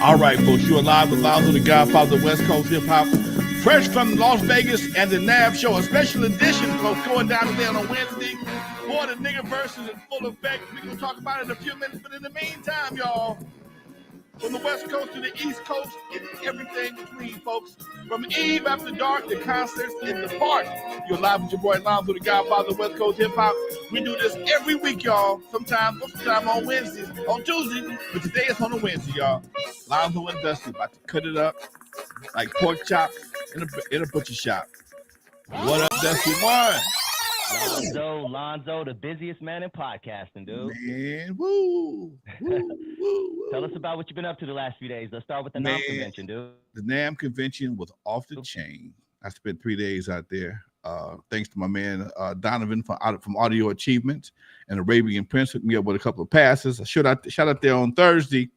All right, folks, you are live with Lonzo, the Godfather of West Coast hip hop, fresh from Las Vegas and the N.W.A show, a special edition, folks, going down today on a Wednesday. Boy, the nigga verse is in full effect. We're going to talk about it in a few minutes, but in the meantime, y'all, from the West Coast to the East Coast and everything between, folks, from Eve after dark to concerts in the park. You're live with your boy Lonzo, the Godfather of West Coast hip hop. We do this every week, y'all. Sometimes, most of the time on Wednesdays, on Tuesday, but today it's on a Wednesday, y'all. Lonzo and Dusty about to cut it up like pork chops in a butcher shop. What up, Dusty? One. Lonzo, the busiest man in podcasting, dude. Man, woo. Tell us about what you've been up to the last few days. Let's start with the NAM convention, dude. The NAM convention was off the chain. I spent 3 days out there. Thanks to my man Donovan from Audio Achievement and Arabian Prince hooked me up with a couple of passes. I shot out there on Thursday.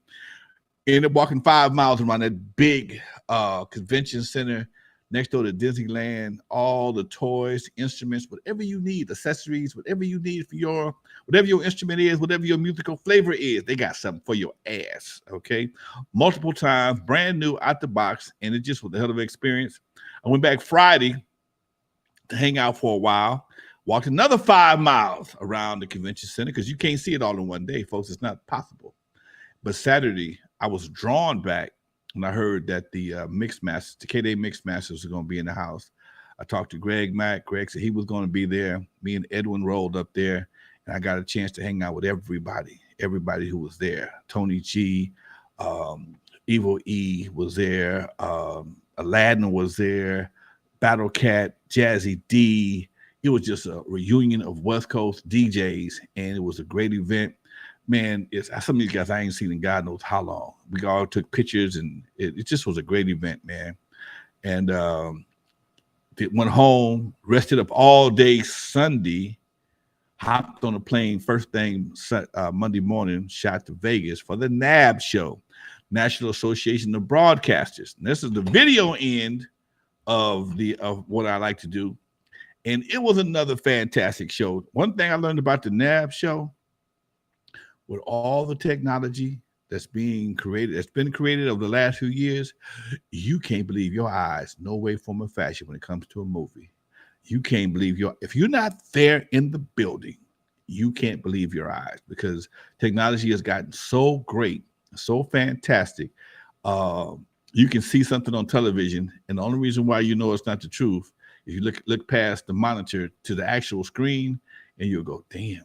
Ended up walking 5 miles around that big convention center next door to Disneyland. All the toys, instruments, whatever you need, accessories, whatever you need for whatever your instrument is, whatever your musical flavor is, they got something for your ass. Okay, multiple times, brand new out the box, and it just was a hell of an experience. I went back Friday to hang out for a while. Walked another 5 miles around the convention center because you can't see it all in one day, folks. It's not possible. But Saturday, I was drawn back when I heard that the Mixed Masters, the K-Day Mixed Masters are going to be in the house. I talked to Greg Mack. Greg said he was going to be there. Me and Edwin rolled up there, and I got a chance to hang out with everybody who was there. Tony G, Evo E was there. Aladdin was there. Battle Cat, Jazzy D. It was just a reunion of West Coast DJs, and it was a great event. Man, some of these guys I ain't seen in God knows how long. We all took pictures, and it just was a great event, man. And went home, rested up all day Sunday, hopped on a plane first thing Monday morning, shot to Vegas for the N.W.A show, National Association of Broadcasters. And this is the video end of what I like to do. And it was another fantastic show. One thing I learned about the N.W.A show, with all the technology that's been created over the last few years, you can't believe your eyes, no way, form, or fashion when it comes to a movie. You can't believe if you're not there in the building, you can't believe your eyes because technology has gotten so great, so fantastic. You can see something on television, and the only reason why you know it's not the truth is you look past the monitor to the actual screen, and you'll go, damn.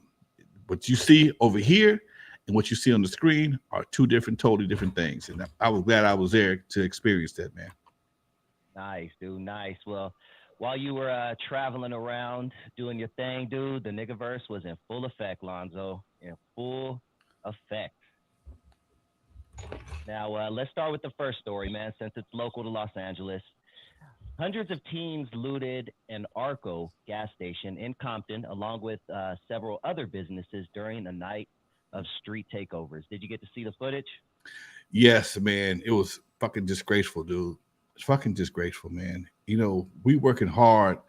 What you see over here and what you see on the screen are two totally different things. And I was glad I was there to experience that, man. Nice, dude. Nice. Well, while you were traveling around doing your thing, dude, the niggaverse was in full effect, Lonzo. In full effect. Now, let's start with the first story, man, since it's local to Los Angeles. Hundreds of teens looted an Arco gas station in Compton, along with several other businesses during a night of street takeovers. Did you get to see the footage? Yes, man. It was fucking disgraceful, dude. It's fucking disgraceful, man. You know, we working hard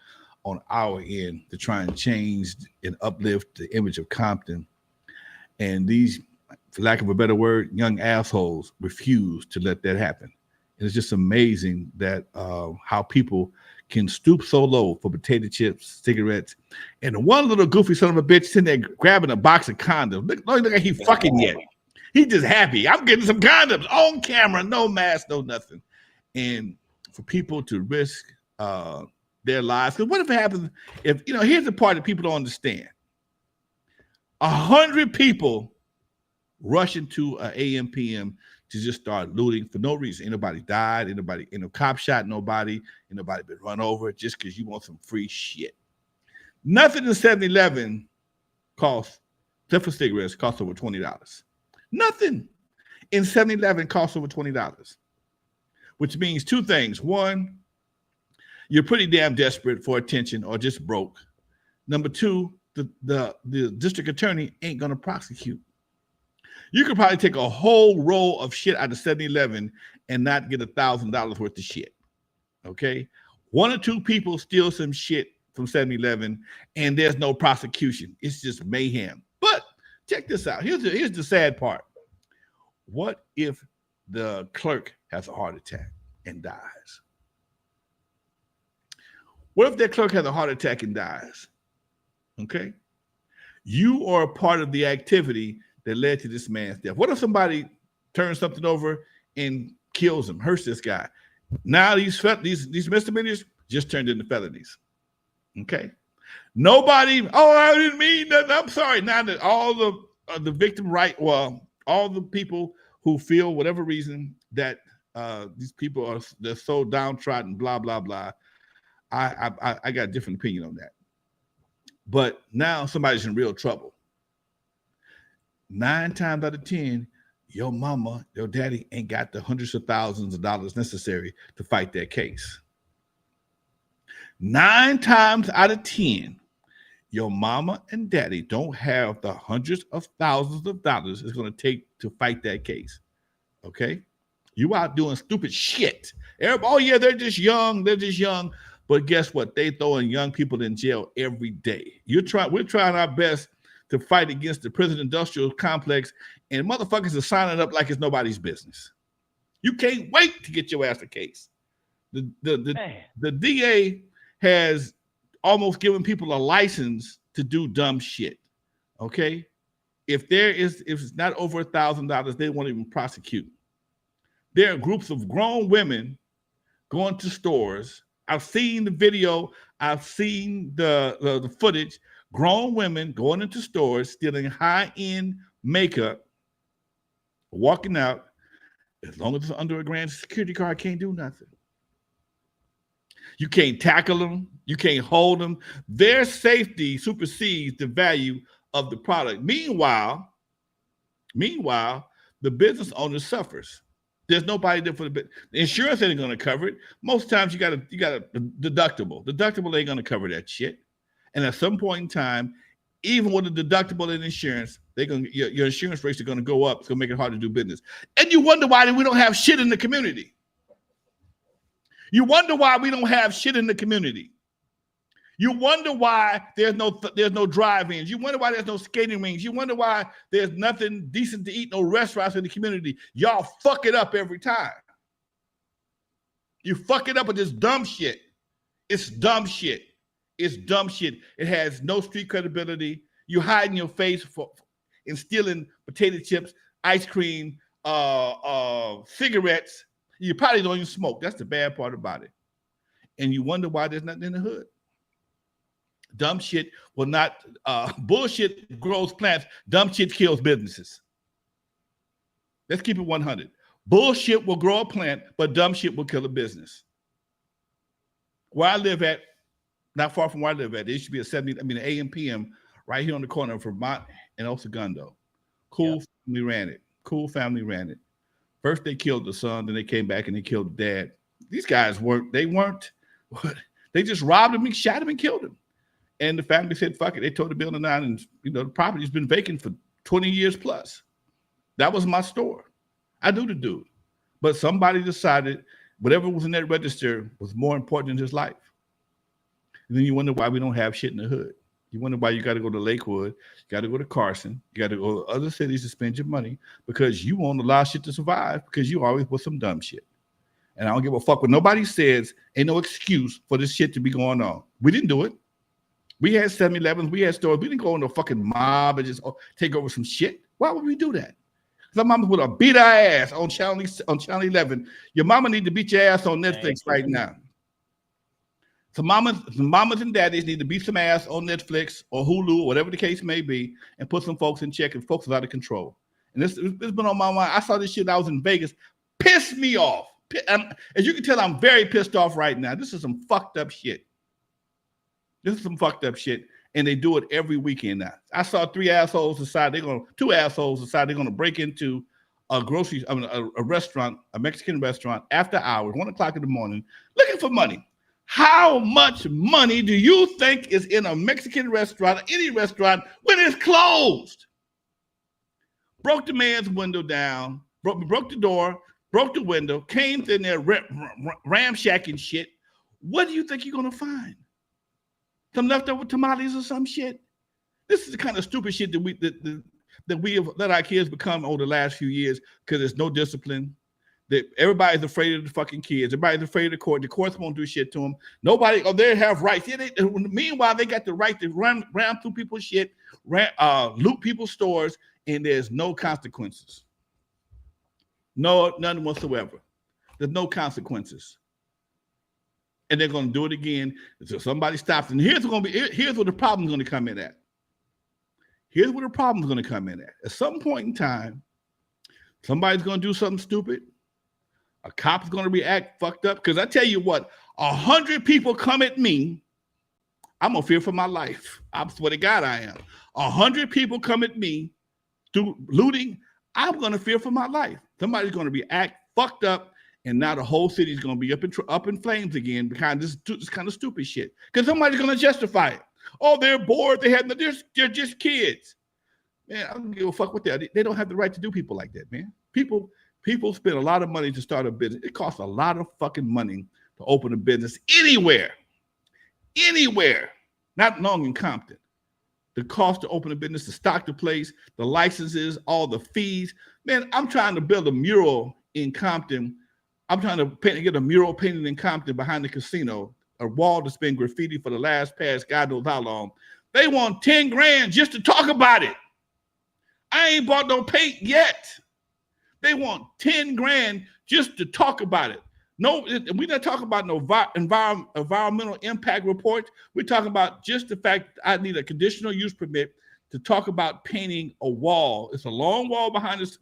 on our end to try and change and uplift the image of Compton. And these, for lack of a better word, young assholes refuse to let that happen. It's just amazing that how people can stoop so low for potato chips, cigarettes, and one little goofy son of a bitch sitting there grabbing a box of condoms. Look like he fucking yet. He's just happy. I'm getting some condoms on camera, no mask, no nothing. And for people to risk their lives, because what if it happens? If here's the part that people don't understand: 100 people rush into an AM PM to just start looting for no reason. Ain't nobody died. No cop shot nobody. Ain't nobody been run over just because you want some free shit. Nothing in 7-Eleven costs, except for cigarettes, costs over $20. Nothing in 7-Eleven costs over $20, which means two things. One, you're pretty damn desperate for attention or just broke. Number two, the district attorney ain't going to prosecute. You could probably take a whole roll of shit out of 7-Eleven and not get $1,000 worth of shit. Okay? One or two people steal some shit from 7-Eleven and there's no prosecution. It's just mayhem. But check this out. Here's the sad part. What if the clerk has a heart attack and dies. What if that clerk has a heart attack and dies? Okay. You are a part of the activity that led to this man's death. What if somebody turns something over and kills him, hurts this guy? Now these misdemeanors just turned into felonies. Okay. Nobody, oh, I didn't mean that. I'm sorry. Now that all the victim right, well, all the people who feel whatever reason that these people they're so downtrodden, blah, blah, blah. I got a different opinion on that. But now somebody's in real trouble. 9 times out of 10, your mama, your daddy ain't got the hundreds of thousands of dollars necessary to fight that case. 9 times out of 10, your mama and daddy don't have the hundreds of thousands of dollars it's going to take to fight that case. Okay? You out doing stupid shit. Everybody, oh yeah, they're just young. But guess what? They throwing young people in jail every day. We're trying our best to fight against the prison industrial complex, and motherfuckers are signing up like it's nobody's business. You can't wait to get your ass a case. The DA has almost given people a license to do dumb shit. Okay, if it's not over $1,000, they won't even prosecute. There are groups of grown women going to stores. I've seen the video. I've seen the footage. Grown women going into stores, stealing high-end makeup, walking out. As long as it's under a grand security card, can't do nothing. You can't tackle them. You can't hold them. Their safety supersedes the value of the product. Meanwhile, the business owner suffers. There's nobody there for the insurance ain't going to cover it. Most times you got a deductible. Deductible ain't going to cover that shit. And at some point in time, even with a deductible and insurance, your insurance rates are going to go up. It's going to make it hard to do business. And you wonder why we don't have shit in the community. You wonder why we don't have shit in the community. You wonder why there's no drive-ins. You wonder why there's no skating rinks. You wonder why there's nothing decent to eat, no restaurants in the community. Y'all fuck it up every time. You fuck it up with this dumb shit. It's dumb shit. It's dumb shit. It has no street credibility. You hiding your face and stealing potato chips, ice cream, cigarettes. You probably don't even smoke. That's the bad part about it. And you wonder why there's nothing in the hood. Dumb shit will not, bullshit grows plants. Dumb shit kills businesses. Let's keep it 100. Bullshit will grow a plant, but dumb shit will kill a business. Where I live at, not far from where I live at, there used to be an AM PM right here on the corner of Vermont and El Segundo. Family ran it. First they killed the son, then they came back and they killed the dad. These guys they just robbed him and shot him and killed him. And the family said, fuck it. They tore the building down, and the property's been vacant for 20 years plus. That was my store. I knew the dude. But somebody decided whatever was in that register was more important than his life. And then you wonder why we don't have shit in the hood. You wonder why you got to go to Lakewood, you got to go to Carson, you got to go to other cities to spend your money because you won't allow shit to survive because you always put some dumb shit. And I don't give a fuck what nobody says. Ain't no excuse for this shit to be going on. We didn't do it. We had 7-Elevens, we had stores. We didn't go into a fucking mob and just take over some shit. Why would we do that? Because mama would have beat our ass on Channel 11. Your mama need to beat your ass on Netflix right now. So mamas and daddies need to beat some ass on Netflix or Hulu, or whatever the case may be, and put some folks in check, and folks are out of control. And it's been on my mind. I saw this shit. I was in Vegas. Pissed me off. As you can tell, I'm very pissed off right now. This is some fucked up shit. And they do it every weekend now. I saw 2 assholes decide they're going to break into a restaurant, a Mexican restaurant after hours, 1 o'clock in the morning, looking for money. How much money do you think is in a Mexican restaurant, or any restaurant, when it's closed? Broke the man's window down, broke the door, broke the window, came in there ramshacking shit. What do you think you're going to find? Some leftover tamales or some shit? This is the kind of stupid shit that we have let our kids become over the last few years because there's no discipline. Everybody's afraid of the fucking kids. Everybody's afraid of the court. The courts won't do shit to them. Nobody, they have rights. Yeah, meanwhile, they got the right to ram through people's shit, loot people's stores, and there's no consequences. No, none whatsoever. There's no consequences. And they're going to do it again until somebody stops. And here's where the problem's going to come in at. Here's where the problem's going to come in at. At some point in time, somebody's going to do something stupid. A cop's going to react fucked up. Because I tell you what, 100 people come at me, I'm going to fear for my life. I swear to God I am. 100 people come at me through looting, I'm going to fear for my life. Somebody's going to react fucked up, and now the whole city's going to be up in flames again behind this kind of stupid shit. Because somebody's going to justify it. Oh, they're bored. They're just kids. Man, I don't give a fuck what they don't have the right to do people like that, man. People spend a lot of money to start a business. It costs a lot of fucking money to open a business anywhere. Not long in Compton. The cost to open a business, to stock the place, the licenses, all the fees. Man, I'm trying to build a mural in Compton. I'm trying to get a mural painted in Compton behind the casino, a wall that's been graffiti for the past God knows how long. They want 10 grand just to talk about it. I ain't bought no paint yet. They want 10 grand just to talk about it. No, we're not talking about no environmental impact report. We're talking about just the fact that I need a conditional use permit to talk about painting a wall. It's a long wall behind this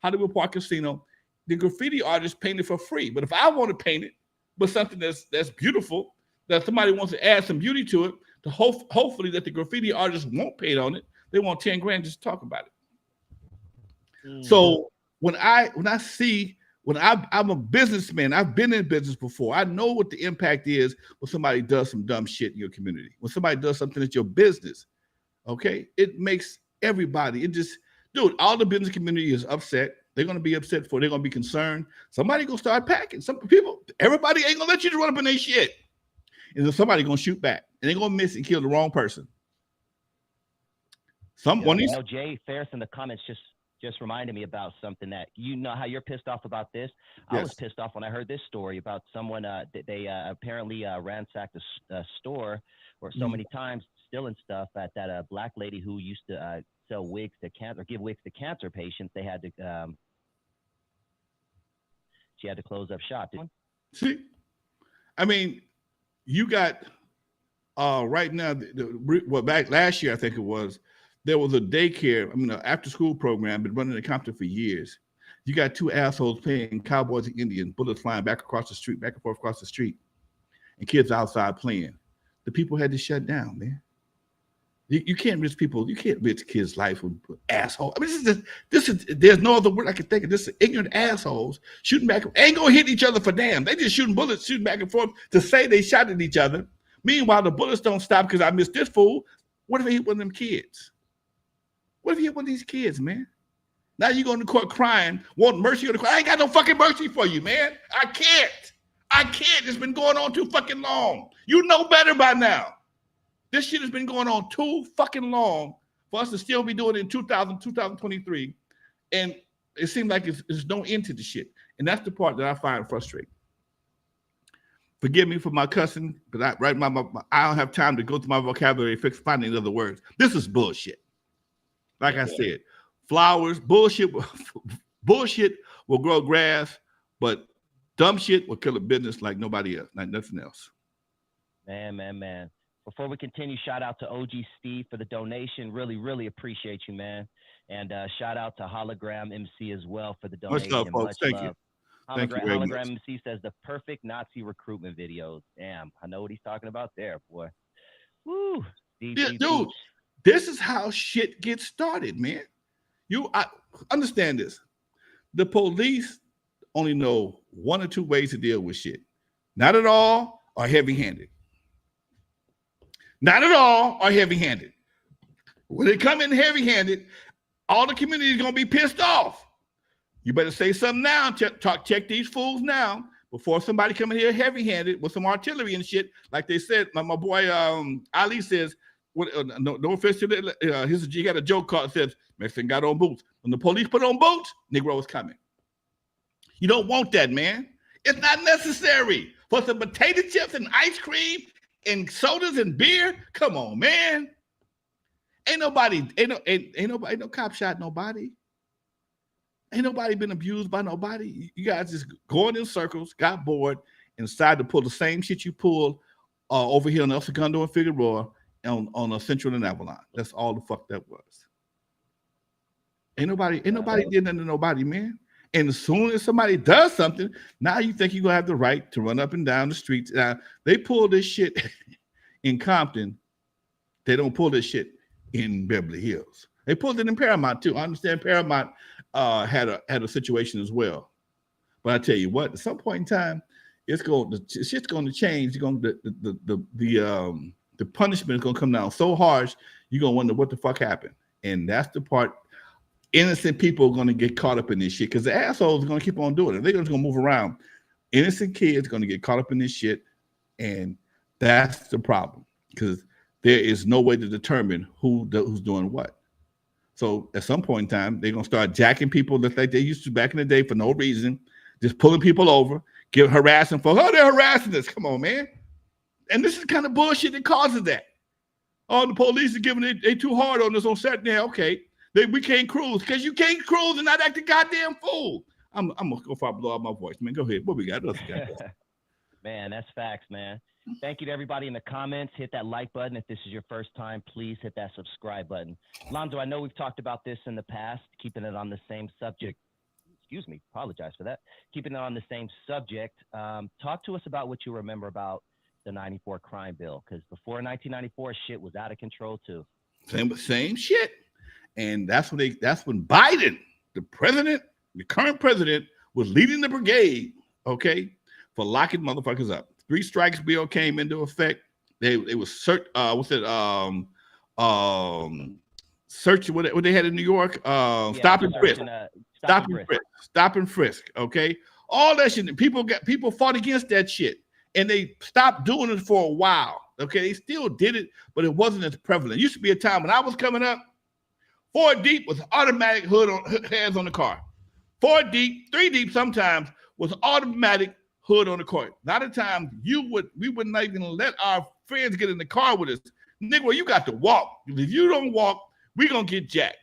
Hollywood Park Casino. The graffiti artist painted for free. But if I want to paint it with something that's beautiful, that somebody wants to add some beauty to it, to hopefully that the graffiti artist won't paint on it, they want 10 grand just to talk about it. So when I'm a businessman, I've been in business before. I know what the impact is when somebody does some dumb shit in your community. When somebody does something that's your business, okay? It makes everybody, all the business community is upset. They're going to be upset they're going to be concerned. Somebody going to start packing. Everybody ain't going to let you run up in their shit. And then somebody going to shoot back. And they're going to miss and kill the wrong person. Jay Ferris in the comments just reminded me about something that, how you're pissed off about this. I was pissed off when I heard this story about someone they apparently ransacked a store or so many times stealing stuff at that black lady who used to sell wigs to cancer, or give wigs to cancer patients. They had to she had to close up shop. See, I mean, you got right now. Back last year, I think it was. There was a daycare, an after-school program, been running in Compton for years. You got two assholes playing cowboys and Indians, bullets flying back and forth across the street, and kids outside playing. The people had to shut down, man. You can't risk people. You can't risk kids' life with assholes. This is. There's no other word I can think of. This is ignorant assholes shooting back. Ain't gonna hit each other for damn. They just shooting bullets, shooting back and forth to say they shot at each other. Meanwhile, the bullets don't stop because I missed this fool. What if he hit one of them kids? What if you hit one of these kids, man? Now you going to court crying, want mercy on the court. I ain't got no fucking mercy for you, man. I can't. It's been going on too fucking long. You know better by now. This shit has been going on too fucking long for us to still be doing it in 2023. And it seems like there's no end to the shit. And that's the part that I find frustrating. Forgive me for my cussing, but I don't have time to go through my vocabulary and finding other words. This is bullshit. Like I said, flowers, bullshit will grow grass, but dumb shit will kill a business like nobody else, like nothing else. Man. Before we continue, shout out to OG Steve for the donation. Really, really appreciate you, man. And shout out to Hologram MC as well for the donation. Much love, folks. Thank you. Thank you very much. Hologram MC says the perfect Nazi recruitment videos. Damn, I know what he's talking about there, boy. Woo. Dude. This is how shit gets started, man. I understand this. The police only know one or two ways to deal with shit. Not at all or heavy-handed. Not at all or heavy-handed. When they come in heavy-handed, all the community is going to be pissed off. You better say something now. Check these fools now before somebody come in here heavy-handed with some artillery and shit. Like they said, my boy Ali says, no offense to that. He got a joke called says Mexican got on boots. When the police put on boots, Negro was coming. You don't want that, man. It's not necessary for some potato chips and ice cream and sodas and beer. Come on, man. Ain't no cop shot nobody. Ain't nobody been abused by nobody. You guys just going in circles, got bored, and decided to pull the same shit you pulled over here on El Segundo and Figueroa on a Central and Avalon. That's all the fuck that was. Ain't nobody did nothing to nobody, man. And as soon as somebody does something, now you think you're gonna have the right to run up and down the streets. Now they pull this shit in Compton. They don't pull this shit in Beverly Hills. They pulled it in Paramount too. I understand Paramount had a situation as well. But I tell you what, at some point in time, shit's going to change. The punishment is going to come down so harsh, you're going to wonder what the fuck happened. And that's the part. Innocent people are going to get caught up in this shit because the assholes are going to keep on doing it. They're just going to move around. Innocent kids are going to get caught up in this shit, and that's the problem because there is no way to determine who's doing what. So at some point in time, they're going to start jacking people just like they used to back in the day for no reason, just pulling people over, harassing folks. Oh, they're harassing us. Come on, man. And this is the kind of bullshit that causes that. Oh, the police are giving it, they too hard on us on Saturday. Okay. We can't cruise because you can't cruise and not act a goddamn fool. I'm going to go far blow out my voice, man. Go ahead. What we got? Man, that's facts, man. Thank you to everybody in the comments. Hit that like button. If this is your first time, please hit that subscribe button. Lonzo, I know we've talked about this in the past, keeping it on the same subject. Excuse me. Apologize for that. Keeping it on the same subject. Talk to us about what you remember about the 94 crime bill, because before 1994, shit was out of control too. Same shit. And that's when Biden, the current president, was leading the brigade, okay, for locking motherfuckers up. 3 strikes bill came into effect. They was search what they had in New York, stop and frisk, okay? All that shit. People fought against that shit, and they stopped doing it for a while. Okay, they still did it, but it wasn't as prevalent. It used to be a time when I was coming up, 4 deep was automatic hands on the car. 4 deep, 3 deep sometimes was automatic hood on the car. A lot of times we would not even let our friends get in the car with us. Nigga, you got to walk. If you don't walk, we gonna get jacked.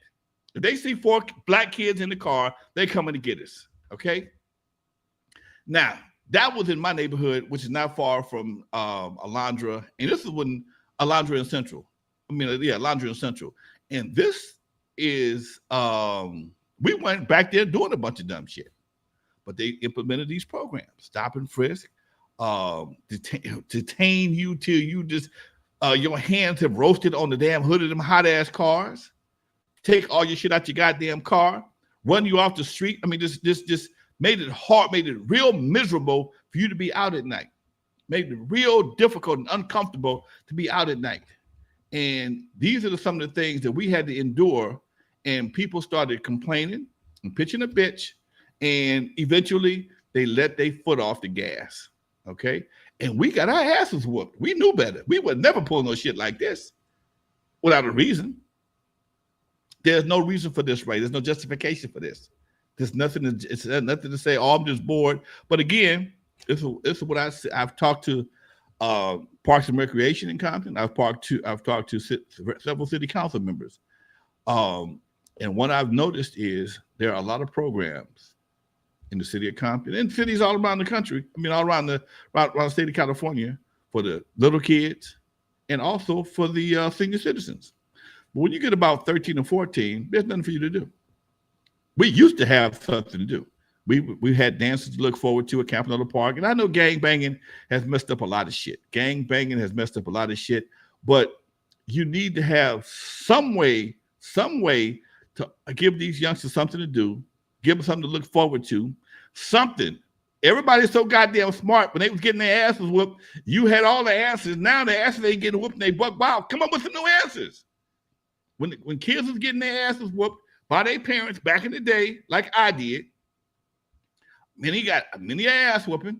If they see 4 black kids in the car, they coming to get us. Okay. Now that was in my neighborhood, which is not far from Alondra, and this is when Alondra and Central. Alondra and Central, and this is we went back there doing a bunch of dumb shit, but they implemented these programs, stop and frisk, detain you till you just your hands have roasted on the damn hood of them hot ass cars, take all your shit out your goddamn car, run you off the street. I mean, just made it hard, made it real miserable for you to be out at night, made it real difficult and uncomfortable to be out at night. And these are some of the things that we had to endure, and people started complaining and pitching a bitch, and eventually they let their foot off the gas, okay? And we got our asses whooped. We knew better. We would never pull no shit like this without a reason. There's no reason for this, right? There's no justification for this. There's nothing. It's nothing to say. Oh, I'm just bored. But again, this is what I've talked to Parks and Recreation in Compton. I've talked to several city council members, and what I've noticed is there are a lot of programs in the city of Compton and cities all around the country. I mean, all around the state of California for the little kids and also for the senior citizens. But when you get about 13 or 14, there's nothing for you to do. We used to have something to do. We had dances to look forward to at Campanella Park. And I know gang banging has messed up a lot of shit. But you need to have some way to give these youngsters something to do, give them something to look forward to, something. Everybody's so goddamn smart. When they was getting their asses whooped, you had all the answers. Now the asses ain't getting whooped and they buck wild. Come up with some new answers. When kids was getting their asses whooped by their parents back in the day, like I did, many got many ass whooping.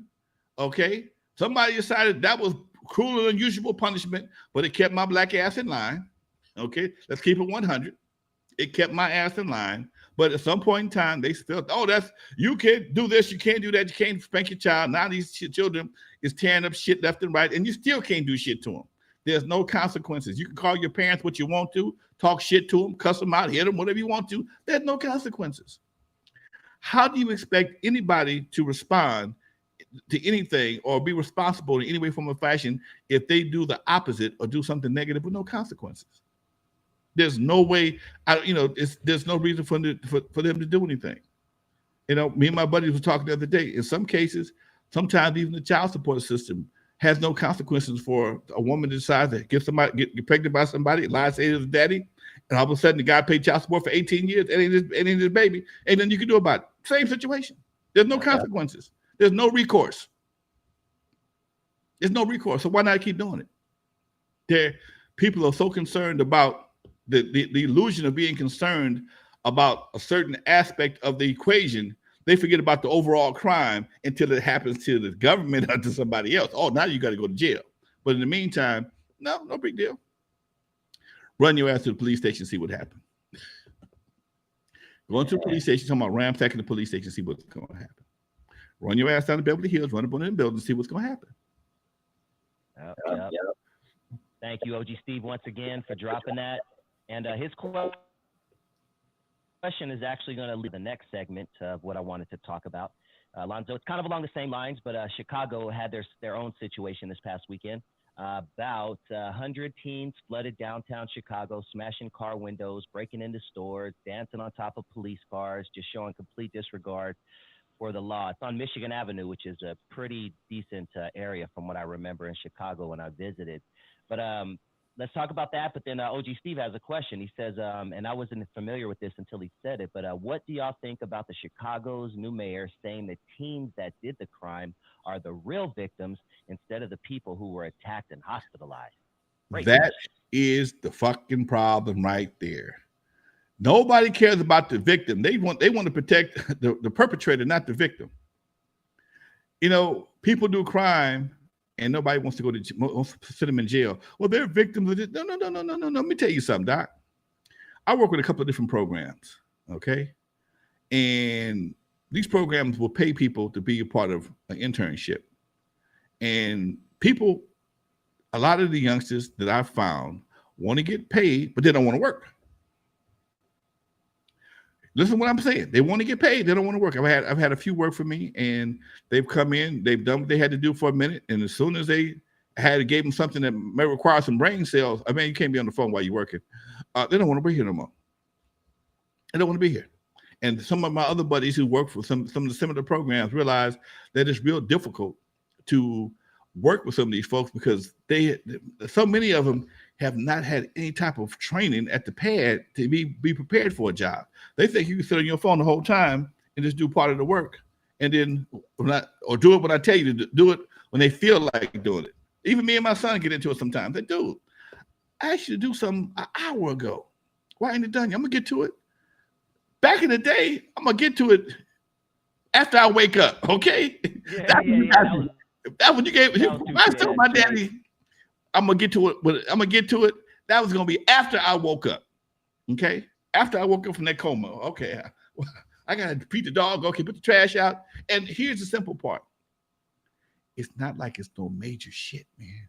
Okay, somebody decided that was cruel and unusual punishment, but it kept my black ass in line. Okay, let's keep it 100. It kept my ass in line. But at some point in time, they still, oh, that's, you can't do this, you can't do that, you can't spank your child. Now these children is tearing up shit left and right, and you still can't do shit to them. There's no consequences. You can call your parents what you want to, talk shit to them, cuss them out, hit them, whatever you want to. There's no consequences. How do you expect anybody to respond to anything or be responsible in any way, form, or fashion if they do the opposite or do something negative with no consequences? There's no way, there's no reason for them to do anything. Me and my buddies were talking the other day. In some cases, sometimes even the child support system has no consequences for a woman to decide to get pregnant by somebody, lie, say it was daddy, and all of a sudden the guy paid child support for 18 years, and ain't his baby, and then you can do about it. Same situation. There's no consequences. There's no recourse. There's no recourse. So why not keep doing it? People are so concerned about the illusion of being concerned about a certain aspect of the equation, they forget about the overall crime until it happens to the government or to somebody else. Oh, now you got to go to jail. But in the meantime, no big deal. Run your ass to the police station, see what happened. Going to the police station, talking about ransacking the police station, see what's going to happen. Run your ass down to Beverly Hills, run up on the building, see what's going to happen. Yep. Thank you, OG Steve, once again for dropping that. And his question is actually going to lead the next segment of what I wanted to talk about. Lonzo, it's kind of along the same lines, but Chicago had their own situation this past weekend. About 100 teens flooded downtown Chicago, smashing car windows, breaking into stores, dancing on top of police cars, just showing complete disregard for the law. It's on Michigan Avenue, which is a pretty decent area from what I remember in Chicago when I visited. But let's talk about that. But then OG Steve has a question. He says, and I wasn't familiar with this until he said it, but what do y'all think about the Chicago's new mayor saying the teens that did the crime are the real victims instead of the people who were attacked and hospitalized? That is the fucking problem right there. Nobody cares about the victim. They want to protect the perpetrator, not the victim. People do crime and nobody wants to wants to sit them in jail. Well, they're victims of this. No. Let me tell you something, Doc. I work with a couple of different programs, okay? And these programs will pay people to be a part of an internship. And people, a lot of the youngsters that I've found want to get paid, but they don't want to work. Listen to what I'm saying. They want to get paid. They don't want to work. I've had a few work for me, and they've come in. They've done what they had to do for a minute, and as soon as they gave them something that may require some brain cells, I mean, you can't be on the phone while you're working. They don't want to be here no more. They don't want to be here. And some of my other buddies who work for some of the similar programs realize that it's real difficult to work with some of these folks because so many of them have not had any type of training at the pad to be prepared for a job. They think you can sit on your phone the whole time and just do part of the work, and then do it when I tell you to do it when they feel like doing it. Even me and my son get into it sometimes. They do. I asked you to do something an hour ago. Why ain't it done yet? I'm gonna get to it. Back in the day, I'm gonna get to it after I wake up. Okay, that's what you gave. I told my daddy, I'm gonna get to it. But I'm gonna get to it. That was gonna be after I woke up. Okay, after I woke up from that coma. Okay, I gotta feed the dog. Okay, put the trash out. And here's the simple part. It's not like it's no major shit, man.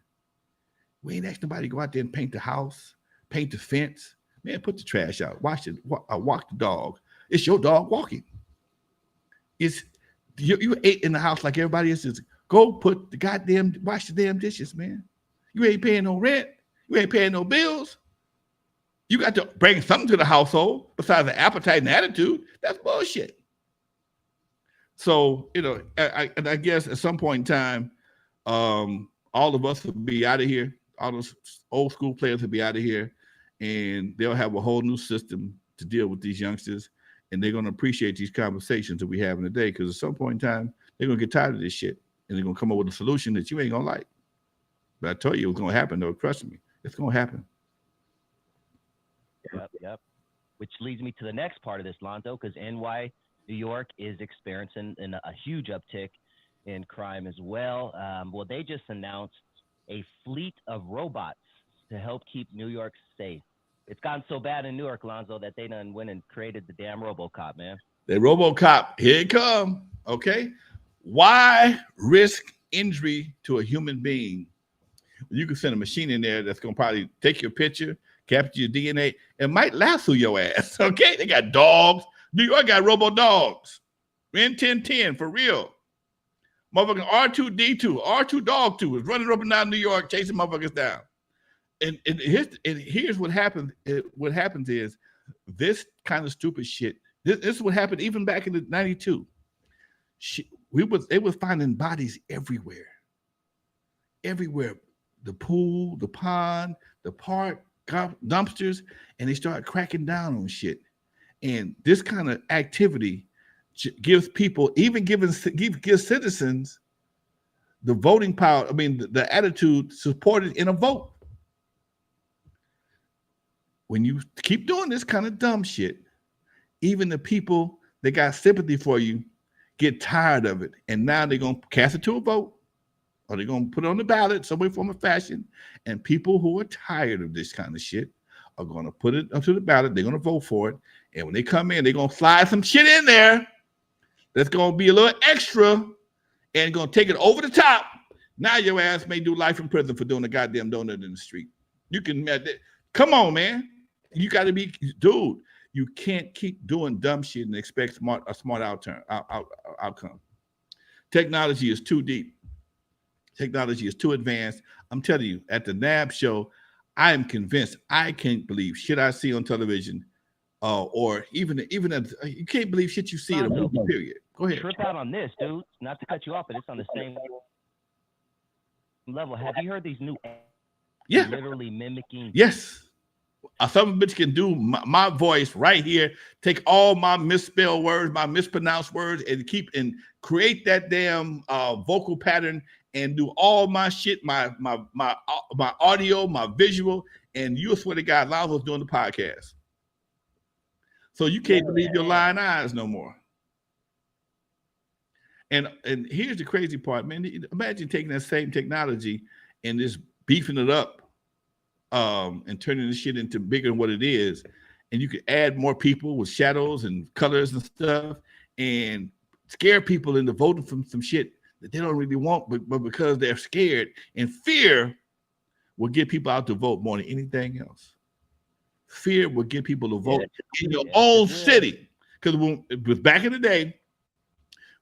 We ain't asked nobody to go out there and paint the house, paint the fence. Man, put the trash out. Walk the dog. It's your dog walking. It's you ate in the house like everybody else is. Go wash the damn dishes, man. You ain't paying no rent. You ain't paying no bills. You got to bring something to the household besides the appetite and attitude. That's bullshit. So, I guess at some point in time, all of us will be out of here. All those old school players will be out of here, and they'll have a whole new system to deal with these youngsters, and they're going to appreciate these conversations that we having today because at some point in time, they're going to get tired of this shit, and they're going to come up with a solution that you ain't going to like. But I told you it was going to happen, though. Trust me. It's going to happen. Yep. Which leads me to the next part of this, Lonzo, because N.W.A, New York, is experiencing a huge uptick in crime as well. They just announced a fleet of robots to help keep New York safe. It's gotten so bad in Newark, Lonzo, that they done went and created the damn RoboCop, man. The RoboCop, here it come. Okay, why risk injury to a human being? You can send a machine in there that's gonna probably take your picture, capture your DNA, and might lasso your ass. Okay, they got dogs. New York got robo dogs. N1010 for real. Motherfucking R2D2, R2 Dog 2 is running up and down New York chasing motherfuckers down. And here's what happens. What happens is this kind of stupid shit. This is what happened even back in the 92. They were finding bodies everywhere. Everywhere. The pool, the pond, the park, dumpsters, and they start cracking down on shit. And this kind of activity gives people, even gives citizens the voting power. I mean, the attitude supported in a vote. When you keep doing this kind of dumb shit, even the people that got sympathy for you get tired of it. And now they're going to cast it to a vote, or they're going to put it on the ballot, some way, form, or fashion. And people who are tired of this kind of shit are going to put it onto the ballot. They're going to vote for it. And when they come in, they're going to slide some shit in there that's going to be a little extra and going to take it over the top. Now your ass may do life in prison for doing a goddamn donut in the street. You can, come on, man. You got to be, dude. You can't keep doing dumb shit and expect a smart outcome. Technology is too deep. Technology is too advanced. I'm telling you, at the NAB show, I am convinced. I can't believe shit I see on television, or even you can't believe shit you see in a movie. Period. Go ahead. Trip out on this, dude. Not to cut you off, but it's on the same level. Have you heard these new? Yeah. Literally mimicking. Yes. Some bitch can do my voice right here, take all my misspelled words, my mispronounced words, and create that damn vocal pattern and do all my shit, my audio, my visual, and you swear to God, Lonzo's doing the podcast. So you can't believe your lying eyes no more. And here's the crazy part, man. Imagine taking that same technology and just beefing it up. And turning this shit into bigger than what it is. And you could add more people with shadows and colors and stuff and scare people into voting for some shit that they don't really want, but because they're scared, and fear will get people out to vote more than anything else. Fear will get people to vote in your own city. Because it was back in the day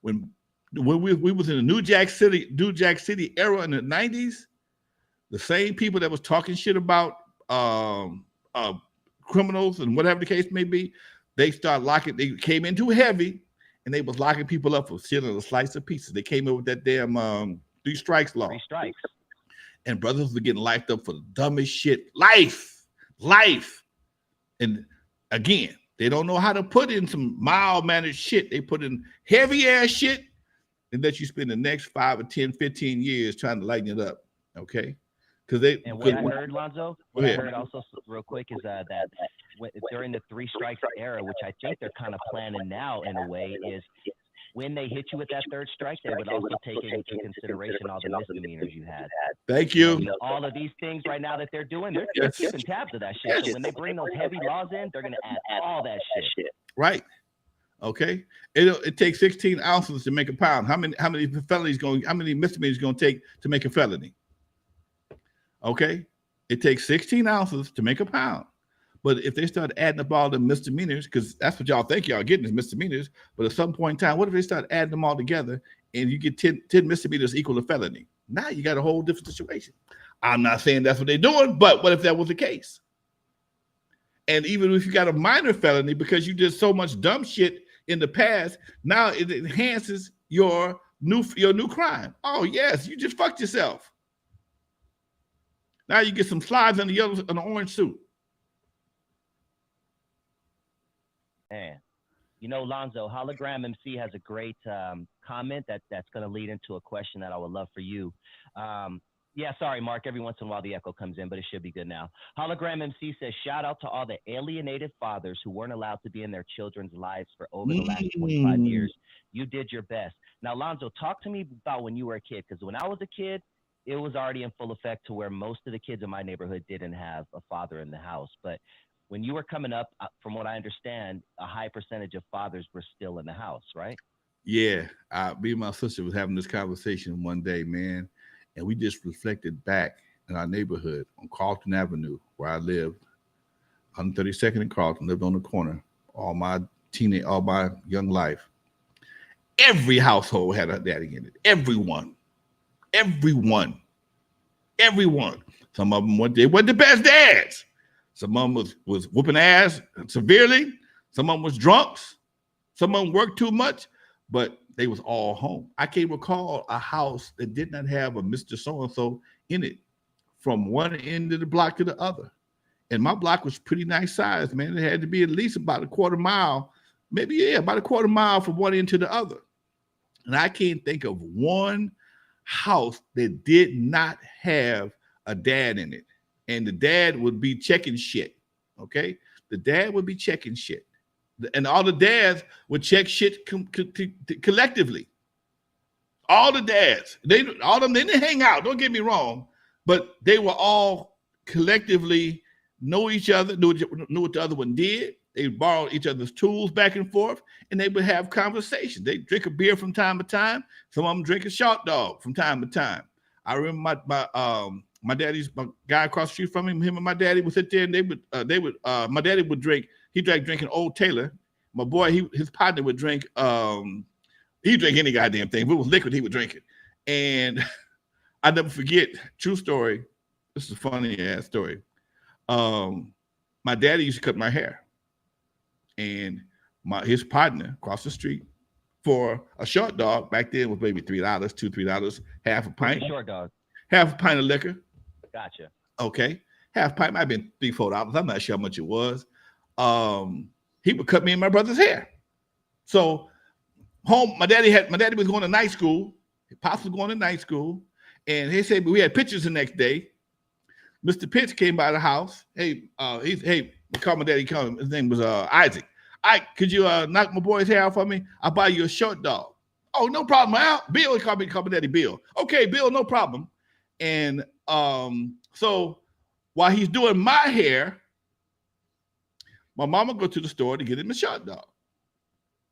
when we was in the New Jack City era in the 90s, the same people that was talking shit about criminals and whatever the case may be, they came in too heavy, and they was locking people up for stealing a slice of pizza. They came in with that damn 3 strikes law. 3 strikes. And brothers were getting lifed up for the dumbest shit. Life. And again, they don't know how to put in some mild-mannered shit. They put in heavy-ass shit and let you spend the next 5 or 10, 15 years trying to lighten it up. Okay? What I heard, Lonzo, I heard also real quick is that during the 3 strikes era, which I think they're kind of planning now in a way, is when they hit you with that 3rd strike, they would also take into consideration all the misdemeanors you had. Thank you. All of these things right now that they're doing, they're keeping tabs of that shit. So when they bring those heavy laws in, they're going to add all that shit. Right. Okay. It takes 16 ounces to make a pound. How many misdemeanors going to take to make a felony? Okay, it takes 16 ounces to make a pound. But if they start adding up all the misdemeanors, because that's what y'all think y'all getting is misdemeanors, but at some point in time, what if they start adding them all together and you get 10 misdemeanors equal to felony? Now you got a whole different situation. I'm not saying that's what they're doing, but what if that was the case? And even if you got a minor felony because you did so much dumb shit in the past, now it enhances your new crime. Oh yes, you just fucked yourself. Now you get some slides on the orange suit. Man, Lonzo, Hologram MC has a great comment that's going to lead into a question that I would love for you. Sorry, Mark. Every once in a while the echo comes in, but it should be good now. Hologram MC says, shout out to all the alienated fathers who weren't allowed to be in their children's lives for over the last 25 years. You did your best. Now, Lonzo, talk to me about when you were a kid, because when I was a kid, it was already in full effect to where most of the kids in my neighborhood didn't have a father in the house. But when you were coming up, from what I understand, a high percentage of fathers were still in the house, right? Yeah, me and my sister was having this conversation one day, man, and we just reflected back in our neighborhood on Carlton Avenue, where I lived, 132nd and Carlton, lived on the corner. All my young life, every household had a daddy in it. Everyone, everyone. Some of them weren't the best dads. Some of them was whooping ass severely. Some of them was drunks. Some of them worked too much, but they was all home. I can't recall a house that did not have a Mr. So-and-so in it from one end of the block to the other. And my block was pretty nice size, man. It had to be at least about a quarter mile, maybe, yeah, about a quarter mile from one end to the other. And I can't think of one house that did not have a dad in it. And the dad would be checking shit. Okay. The dad would be checking shit. And all the dads would check shit collectively. All the dads, all of them, they didn't hang out. Don't get me wrong, but they were all collectively know each other, knew what the other one did. They borrowed each other's tools back and forth, and they would have conversations. They drink a beer from time to time. Some of them drink a short dog from time to time. I remember my my guy across the street from him and my daddy would sit there, and my daddy would drink. He drinking Old Taylor. My boy, his partner would drink. He'd drink any goddamn thing. If it was liquid, he would drink it. And I never forget. True story. This is a funny ass story. My daddy used to cut my hair, and his partner across the street for a short dog back then was maybe $3, $3, half a pint, short dog, half a pint of liquor. Gotcha. Okay, half pint might have been $3-4. I'm not sure how much it was. He would cut me and my brother's hair. So my daddy was going to night school. His pops was going to night school, and he said we had pictures the next day. Mr. Pitts came by the house. Hey, we called my daddy. His name was Isaac. Could you knock my boy's hair out for me? I'll buy you a short dog. Oh, no problem, Al. Bill, call me daddy Bill. Okay, Bill, no problem. And so while he's doing my hair, my mama go to the store to get him a short dog.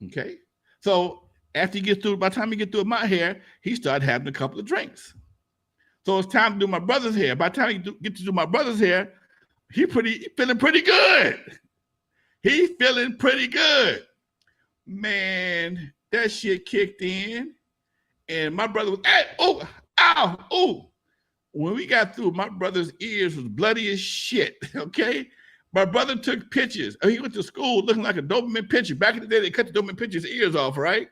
Okay, so by the time he gets through my hair, he started having a couple of drinks. So it's time to do my brother's hair. By the time he get to do my brother's hair, he feeling pretty good. He's feeling pretty good. Man, that shit kicked in. And my brother was, hey, oh, ow, oh. When we got through, my brother's ears was bloody as shit, okay? My brother took pictures. He went to school looking like a Doberman pinscher. Back in the day, they cut the Doberman pinscher's ears off, right?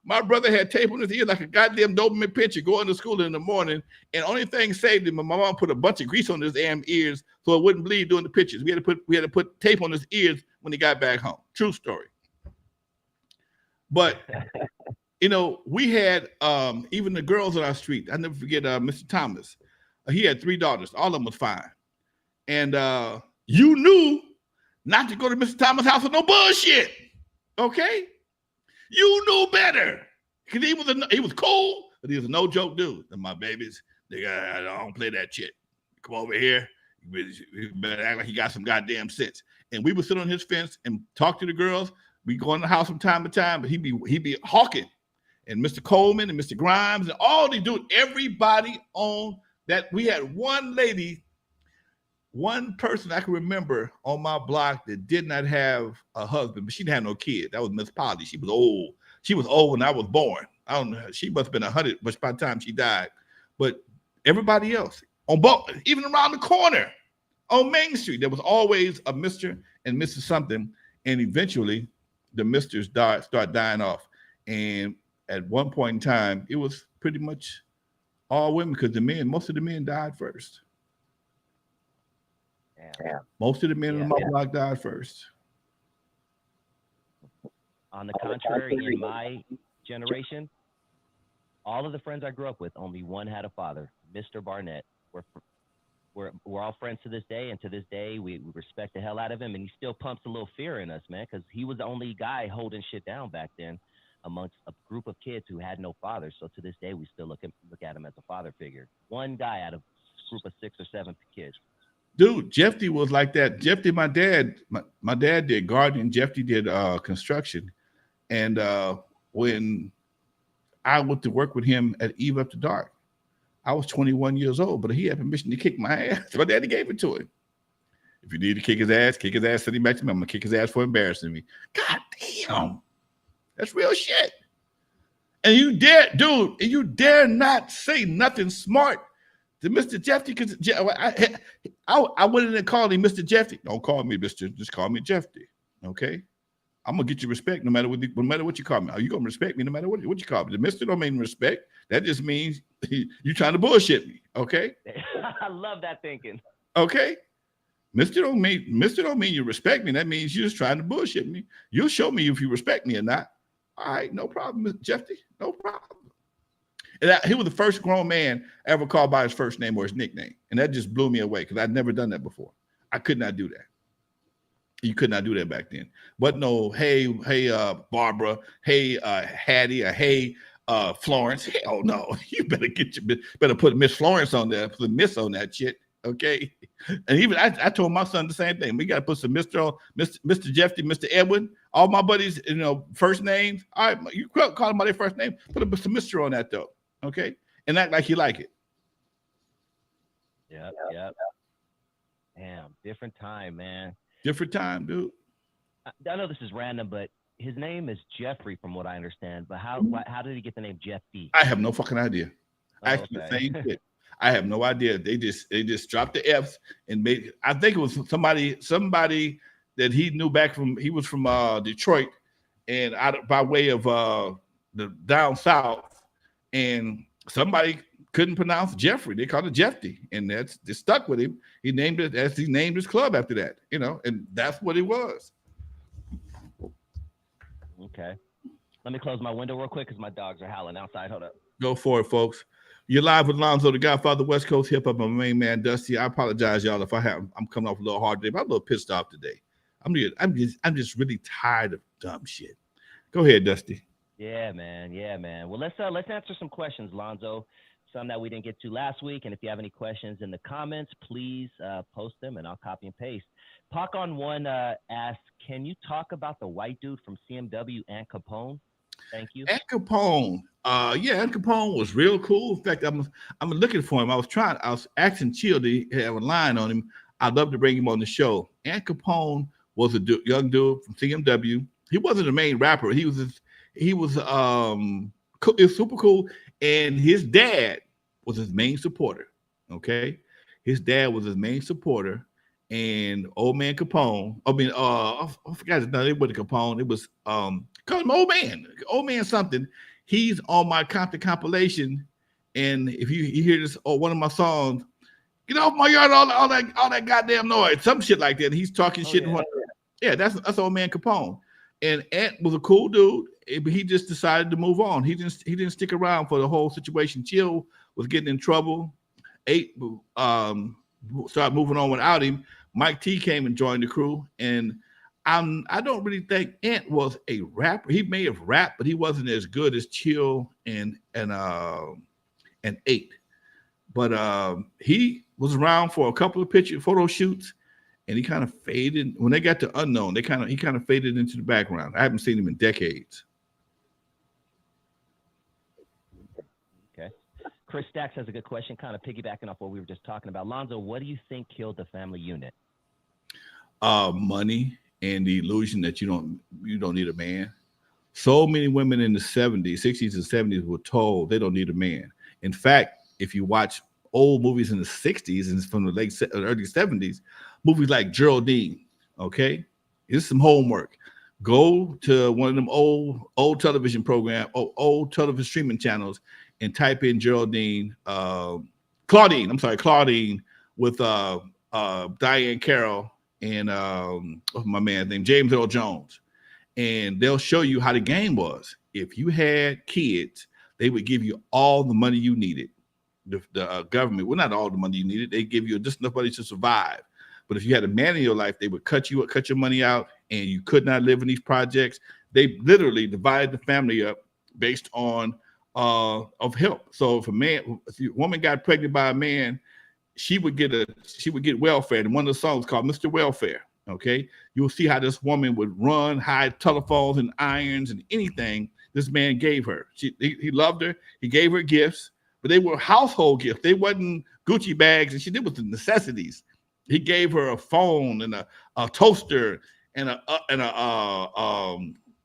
My brother had tape on his ear like a goddamn Doberman pinscher going to school in the morning, and only thing saved him, my mom put a bunch of grease on his damn ears so it wouldn't bleed during the pictures. We had to put tape on his ears when he got back home. True story. But we had even the girls on our street. I never forget Mr. Thomas. He had 3 daughters. All of them was fine, and you knew not to go to Mr. Thomas' house with no bullshit. Okay. You knew better. Because he was cool, but he was a no joke dude. And my babies, I don't play that shit. Come over here. You better act like he got some goddamn sense. And we would sit on his fence and talk to the girls. We go in the house from time to time, but he'd be hawking. And Mr. Coleman and Mr. Grimes and all they do, everybody on that. We had one person I can remember on my block that did not have a husband, but she didn't have no kid. That was Miss Polly. She was old. She was old when I was born. I don't know. She must have been 100 by the time she died. But everybody else, on both, even around the corner on Main Street, there was always a Mr. and Mrs. something. And eventually, the Misters start dying off. And at one point in time, it was pretty much all women because most of the men died first. Yeah. Most of the men in my block died first. On the contrary, in my generation, all of the friends I grew up with, only one had a father, Mr. Barnett. We're all friends to this day, and to this day, we respect the hell out of him, and he still pumps a little fear in us, man, because he was the only guy holding shit down back then amongst a group of kids who had no father. So to this day, we still look at him as a father figure. One guy out of a group of 6 or 7 kids. Dude, Jeffy was like that. Jeffy, my dad did gardening. Jeffy did construction. And when I went to work with him at Eve After Dark, I was 21 years old, but he had permission to kick my ass. My daddy gave it to him. If you need to kick his ass, send him back to me. I'm gonna kick his ass for embarrassing me. God damn. That's real shit. And you dare, dude, and you dare not say nothing smart to Mr. Jeffy, because I went in and called him Mr. Jeffy. Don't call me Mr. Just call me Jeffy. Okay. I'm gonna get you respect no matter what you call me. Are you gonna respect me no matter what you call me? The Mr. don't mean respect. That just means you trying to bullshit me. Okay. I love that thinking. Okay. Mr. don't mean you respect me. That means you're just trying to bullshit me. You'll show me if you respect me or not. All right, no problem, Mr. Jeffy. No problem. And he was the first grown man ever called by his first name or his nickname. And that just blew me away because I'd never done that before. I could not do that. You could not do that back then. But no, hey, Barbara, hey, Hattie, or hey, Florence. Hell no. You better put Miss Florence on there, put Miss on that shit. Okay. And even I told my son the same thing. We got to put some Mr. on Mr. Jeffy, Mr. Edwin, all my buddies, first names. All right, you call them by their first name, put some Mr. on that though. Okay. And act like you like it. Yep. Damn, different time, man. Different time, dude. I know this is random, but his name is Jeffrey, from what I understand. But how did he get the name Jeffy? I have no fucking idea. Actually, the same shit. I have no idea. They just dropped the F's and made. I think it was somebody that he knew back from. He was from Detroit, and by way of the down south, and somebody couldn't pronounce Jeffrey. They called it Jeffy, and they stuck with him. He named it as he named his club after that. And that's what it was. Okay. Let me close my window real quick because my dogs are howling outside. Hold up. Go for it, folks. You're live with Lonzo, the Godfather, West Coast hip hop, my main man Dusty. I apologize, y'all, if I'm coming off a little hard today, but I'm a little pissed off today. I'm just really tired of dumb shit. Go ahead, Dusty. Yeah, man. Well, let's answer some questions, Lonzo. Some that we didn't get to last week, and if you have any questions in the comments, please post them, and I'll copy and paste. Pac on one asks, can you talk about the white dude from CMW and Capone? Thank you. And Capone. And Capone was real cool. In fact, I'm looking for him. I was asking Chill to have a line on him. I'd love to bring him on the show. And Capone was a young dude from CMW. He wasn't the main rapper. He was super cool. And his dad was his main supporter. Okay. His dad was his main supporter. And old man Capone, I forgot his name. It wasn't Capone. It was call him old man something. He's on my Compton compilation, and if you hear this one of my songs, get off my yard, all that goddamn noise, some shit like that. He's talking shit. Yeah, that's old man Capone. And Ant was a cool dude, but he just decided to move on. He didn't stick around for the whole situation. Chill was getting in trouble. Started moving on without him. Mike T came and joined the crew, and I don't really think Ant was a rapper. He may have rapped, but he wasn't as good as Chill and 8. But he was around for a couple of photo shoots, and he kind of faded. When they got to Unknown, he kind of faded into the background. I haven't seen him in decades. Okay. Chris Stacks has a good question, kind of piggybacking off what we were just talking about. Lonzo, what do you think killed the family unit? Money and the illusion that you don't need a man. So many women in the 70s, 60s, and 70s were told they don't need a man. In fact, if you watch old movies in the 60s and from the early 70s, movies like Geraldine, okay? Here's some homework. Go to one of them old television programs, old television streaming channels, and type in Geraldine, Claudine with Diane Carroll and my man's name, James Earl Jones. And they'll show you how the game was. If you had kids, they would give you all the money you needed. The government, well, not all the money you needed. They give you just enough money to survive. But if you had a man in your life, they would cut your money out, and you could not live in these projects. They literally divided the family up based on of help. So if a woman got pregnant by a man, she would get welfare. And one of the songs called Mr. Welfare. Okay, you'll see how this woman would run, hide telephones and irons and anything this man gave her. He loved her. He gave her gifts, but they were household gifts. They wasn't Gucci bags, and did with the necessities. He gave her a phone and a toaster and a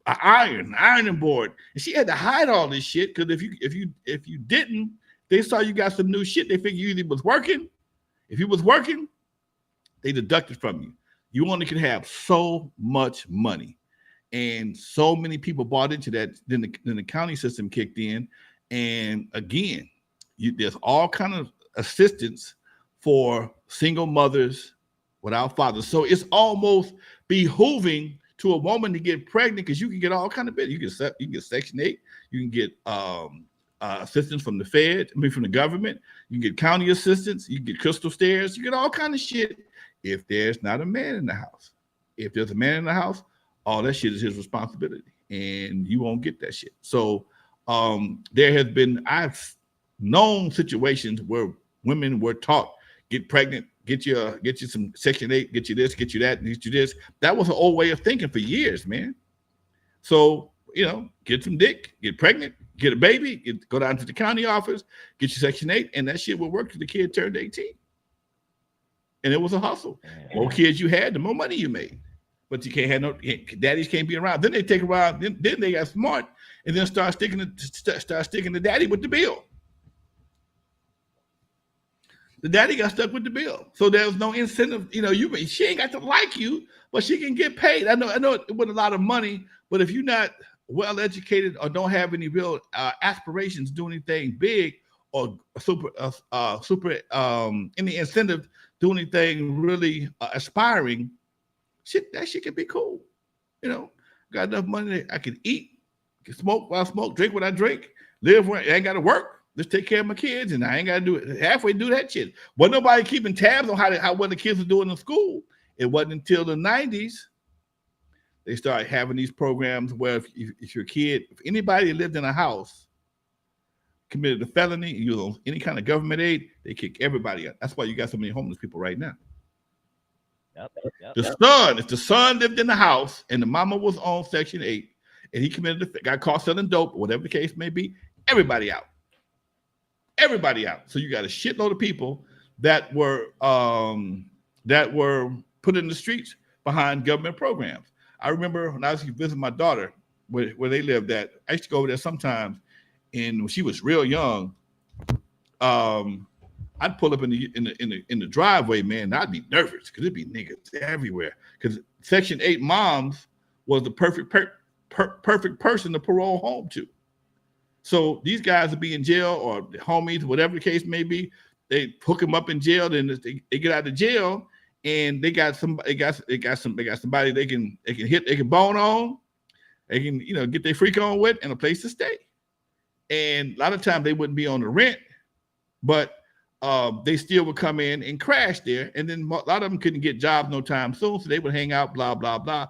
ironing board, and she had to hide all this shit because if you didn't, they saw you got some new shit. They figured you either was working. If you was working, they deducted from you. You only could have so much money, and so many people bought into that. Then the county system kicked in, and again, there's all kind of assistance for single mothers without fathers. So it's almost behooving to a woman to get pregnant because you can get all kind of benefits. You can get Section 8. You can get assistance from the Fed, from the government. You can get county assistance. You can get crystal stairs. You get all kind of shit if there's not a man in the house. If there's a man in the house, all that shit is his responsibility, and you won't get that shit. So there has been, I've known situations where women were taught, get pregnant, get you some Section 8, get you this, get you that, get you this. That was an old way of thinking for years, man. So, get some dick, get pregnant, get a baby, go down to the county office, get your Section 8, and that shit will work till the kid turned 18. And it was a hustle. The more kids you had, the more money you made. But you can't have daddies can't be around. Then they take around, then they got smart and then start sticking to daddy with the bill. The daddy got stuck with the bill. So there's no incentive. She ain't got to like you, but she can get paid. I know it wasn't a lot of money, but if you're not well educated or don't have any real aspirations to do anything big or super any incentive, do anything really aspiring, that shit can be cool. Got enough money that I can eat, can smoke while I smoke, drink what I drink, live where I ain't got to work. Just take care of my kids, and I ain't got to do it. Halfway do that shit. Wasn't nobody keeping tabs on how what the kids are doing in school. It wasn't until the 90s they started having these programs where if your kid, if anybody lived in a house, committed a felony, you was on any kind of government aid, they kick everybody out. That's why you got so many homeless people right now. Yep. If the son lived in the house and the mama was on Section 8 and he got caught selling dope, whatever the case may be, everybody out. So you got a shitload of people that were put in the streets behind government programs. I remember when I was visiting my daughter where they lived at, I used to go over there sometimes, and when she was real young, I'd pull up in the driveway, man, and I'd be nervous because it'd be niggas everywhere. Because Section 8 moms was the perfect person to parole home to. So these guys would be in jail, or homies, whatever the case may be. They hook them up in jail, then they get out of jail, and they got somebody they can hit, they can bone on, they can get their freak on with, and a place to stay. And a lot of times they wouldn't be on the rent, but they still would come in and crash there. And then a lot of them couldn't get jobs no time soon, so they would hang out, blah blah blah.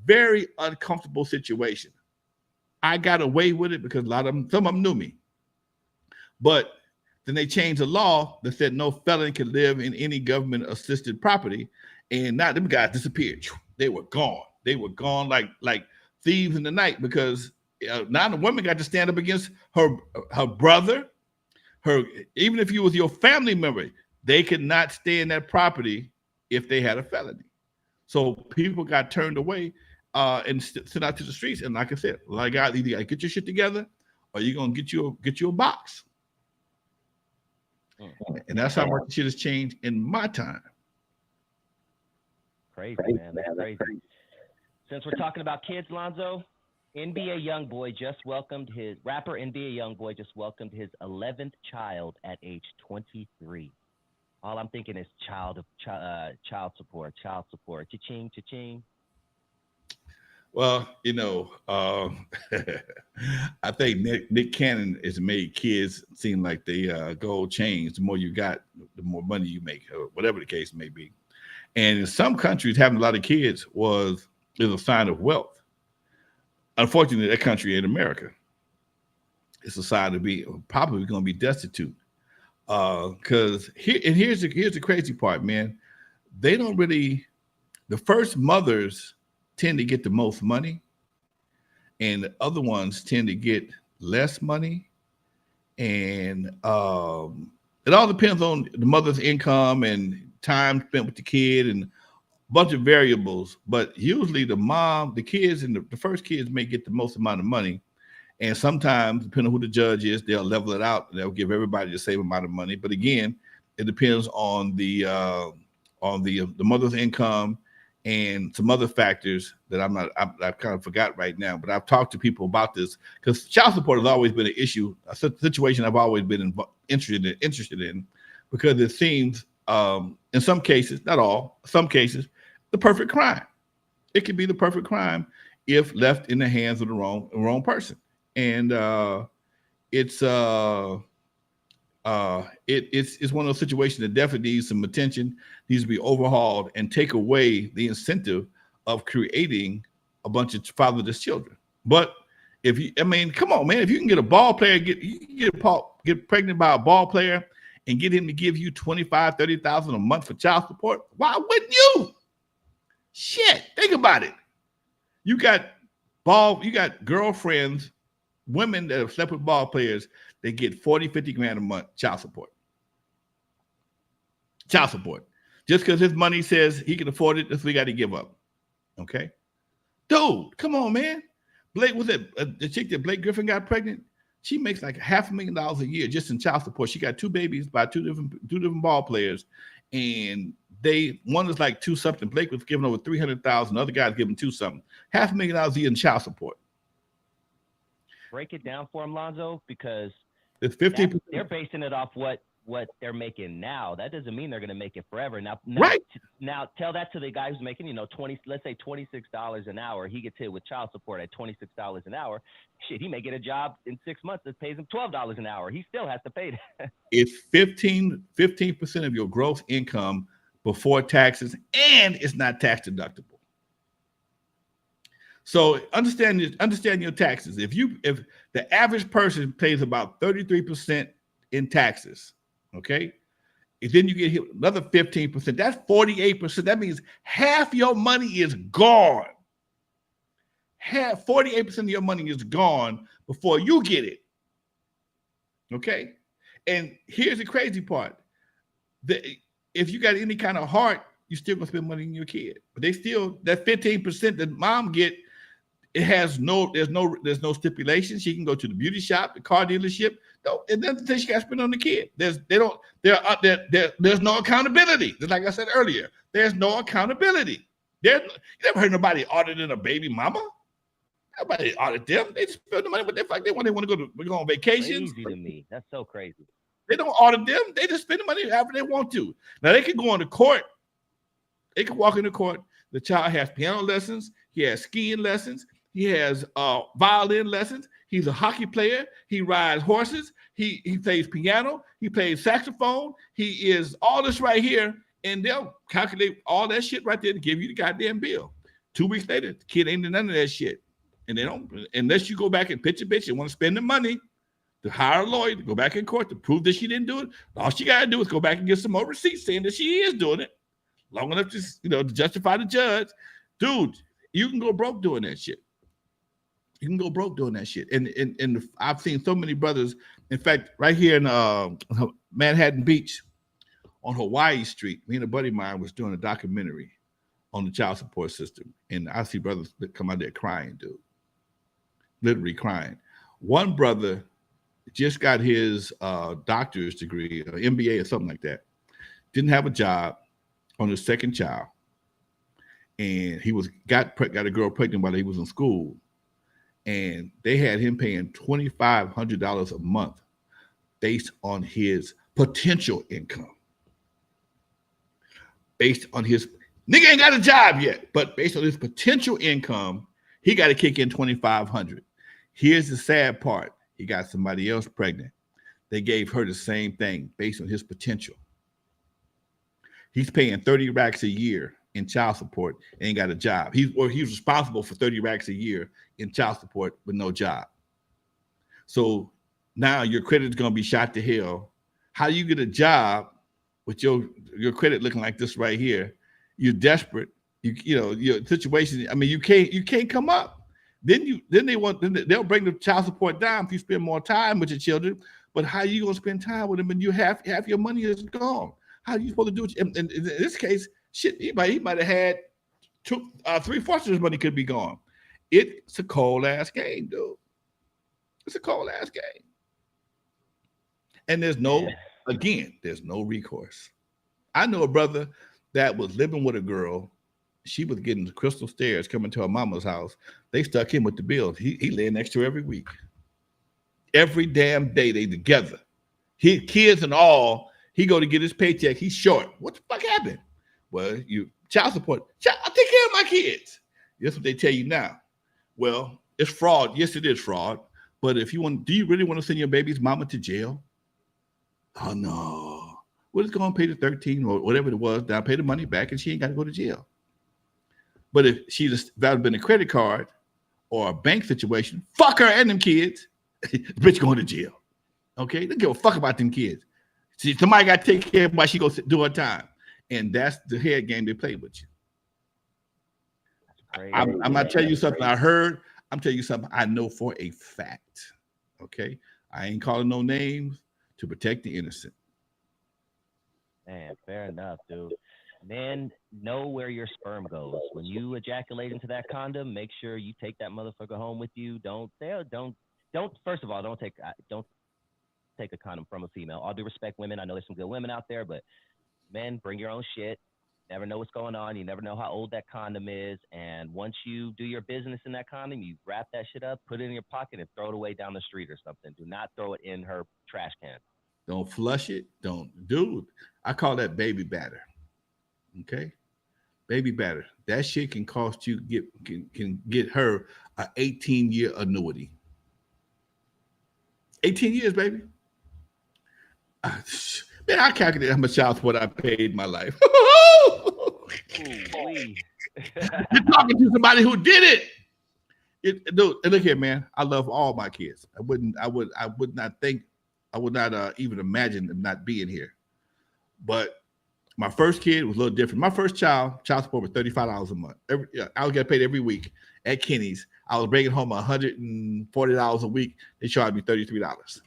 Very uncomfortable situation. I got away with it because some of them knew me. But then they changed the law that said no felon could live in any government assisted property. And now them guys disappeared. They were gone. They were gone like thieves in the night, because now the woman got to stand up against her brother, even if you was your family member, they could not stay in that property if they had a felony. So people got turned away and sent out to the streets. And like I said, either you got to get your shit together, or you're gonna get you a box. And that's how much shit has changed in my time. Crazy, man. That's crazy. Since we're talking about kids, Lonzo, Rapper N.W.A just welcomed his 11th child at age 23. All I'm thinking is child support. Cha-ching, cha-ching. Well, I think Nick Cannon has made kids seem like they gold chains. The more you got, the more money you make, or whatever the case may be. And in some countries, having a lot of kids is a sign of wealth. Unfortunately, that country ain't America. It's a sign to be probably going to be destitute. Because here's the crazy part, man. They don't really, the first mothers tend to get the most money, and the other ones tend to get less money. And it all depends on the mother's income and time spent with the kid and a bunch of variables. But usually the mom, the kids, and the first kids may get the most amount of money. And sometimes, depending on who the judge is, they'll level it out. They'll give everybody the same amount of money. But again, it depends on the mother's income and some other factors that I've kind of forgot right now. But I've talked to people about this because child support has always been an issue, a situation I've always been interested in, because it seems in some cases, not all, some cases, the perfect crime. It can be the perfect crime if left in the hands of the wrong person. And it's one of those situations that definitely needs some attention, needs to be overhauled, and take away the incentive of creating a bunch of fatherless children. But if you, I mean, come on, man, if you can get a ball player, get pregnant by a ball player and get him to give you 25, 30,000 a month for child support, why wouldn't you? Shit, think about it. You got girlfriends, women that have slept with ball players, they get 40, 50 grand a month child support. Child support. Just because his money says he can afford it, that's what he got to give up. Okay? Dude, come on, man. Blake, was it the chick that Blake Griffin got pregnant? She makes like $500,000 a year just in child support. She got two babies by two different ball players, and one is like two something. Blake was giving over 300,000. Other guy's giving two something. $500,000 a year in child support. Break it down for him, Lonzo, because it's 15%. They're basing it off what they're making now. That doesn't mean they're going to make it forever. Now, right. Now tell that to the guy who's making, let's say $26 an hour. He gets hit with child support at $26 an hour. Shit, he may get a job in 6 months that pays him $12 an hour. He still has to pay that. It's 15% of your gross income before taxes, and it's not tax deductible. So understand your taxes. If the average person pays about 33% in taxes, okay, and then you get hit with another 15%, that's 48%. That means half your money is gone. 48% of your money is gone before you get it. Okay, and here's the crazy part: if you got any kind of heart, you still gonna spend money on your kid. But that 15% that mom get. There's no stipulations. She can go to the beauty shop, the car dealership. No, it doesn't say she got to spend on the kid. There's no accountability. Just like I said earlier, there's no accountability. You never heard nobody auditing a baby mama. Nobody audit them. They just spend the money, but they like they want to go on vacations. Crazy to me. That's so crazy. They don't audit them. They just spend the money however they want to. Now they can go into court. They can walk into court. The child has piano lessons. He has skiing lessons. He has violin lessons. He's a hockey player. He rides horses. He plays piano. He plays saxophone. He is all this right here, and they'll calculate all that shit right there to give you the goddamn bill. 2 weeks later, the kid ain't doing none of that shit, and they don't unless you go back and pitch a bitch and want to spend the money to hire a lawyer to go back in court to prove that she didn't do it. All she got to do is go back and get some more receipts saying that she is doing it, long enough to justify the judge. Dude, you can go broke doing that shit. You can go broke doing that shit. And I've seen so many brothers. In fact, right here in Manhattan Beach on Hawaii Street, me and a buddy of mine was doing a documentary on the child support system. And I see brothers that come out there crying, dude. Literally crying. One brother just got his doctor's degree, or MBA or something like that. Didn't have a job on his second child. And he got a girl pregnant while he was in school. And they had him paying $2,500 a month based on his potential income. Based on his nigga ain't got a job yet, but based on his potential income, he got to kick in $2,500. Here's the sad part: he got somebody else pregnant. They gave her the same thing based on his potential. He's paying 30 racks a year in child support and ain't got a job. He's responsible for 30 racks a year in child support with no job. So now your credit's going to be shot to hell How you get a job with your credit looking like this right here? You're desperate. You know your situation. I mean, you can't come up. They'll bring the child support down if you spend more time with your children. But how you gonna spend time with them and you half your money is gone? How are you supposed to do it? And in this case, shit, he might have had three-fourths of his money could be gone. It's a cold ass game, dude. It's a cold ass game. And Man. there's no recourse. I know a brother that was living with a girl. She was getting the crystal stairs coming to her mama's house. They stuck him with the bills. He lay next to her every week. Every damn day they together. He kids and all. He go to get his paycheck. He's short. What the fuck happened? Well, you child support. I take care of my kids. That's what they tell you now. Well, it's fraud. Yes, it is fraud. But if you want, do you really want to send your baby's mama to jail? Oh no. Well, it's going to pay the 13 or whatever it was. Now pay the money back and she ain't got to go to jail. But if she just that been a credit card or a bank situation, fuck her and them kids. Bitch going to jail. Okay? Don't give a fuck about them kids. See, somebody got to take care of why she goes do her time. And that's the head game they play with you. I'm not telling you something I heard. I'm telling you something I know for a fact. Okay? I ain't calling no names to protect the innocent. Man, fair enough, dude. Men know where your sperm goes. When you ejaculate into that condom, make sure you take that motherfucker home with you. Don't. First of all, don't take a condom from a female. All due respect, women. I know there's some good women out there, but men, bring your own shit. Never know what's going on. You never know how old that condom is. And once you do your business in that condom, you wrap that shit up, put it in your pocket, and throw it away down the street or something. Do not throw it in her trash can. Don't flush it. Don't, dude. I call that baby batter. Okay, baby batter. That shit can cost you can get her a 18-year annuity. 18 years, baby. Man, I calculated how much child support I paid in my life. You're talking to somebody who did it. Dude, and look here, man. I love all my kids. I would not think, I would not even imagine them not being here. But my first kid was a little different. My first child support was $35 a month. I would get paid every week at Kenny's. I was bringing home $140 a week. They charged me $33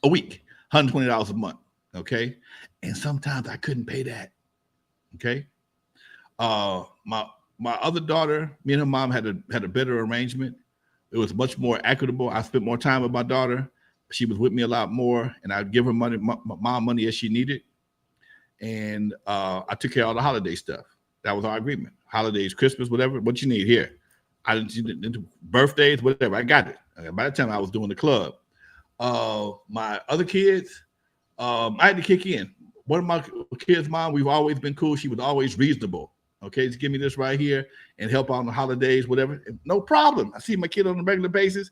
a week, $120 a month. Okay, and sometimes I couldn't pay that. Okay, my other daughter, me and her mom had a better arrangement. It was much more equitable. I spent more time with my daughter. She was with me a lot more, and I'd give her money, my money as she needed. And I took care of all the holiday stuff. That was our agreement. Holidays, Christmas, whatever. What you need here? I didn't birthdays, whatever. I got it. By the time I was doing the club, my other kids, I had to kick in. One of my kids' mom, we've always been cool. She was always reasonable. Okay, just give me this right here and help on the holidays, whatever. No problem. I see my kid on a regular basis.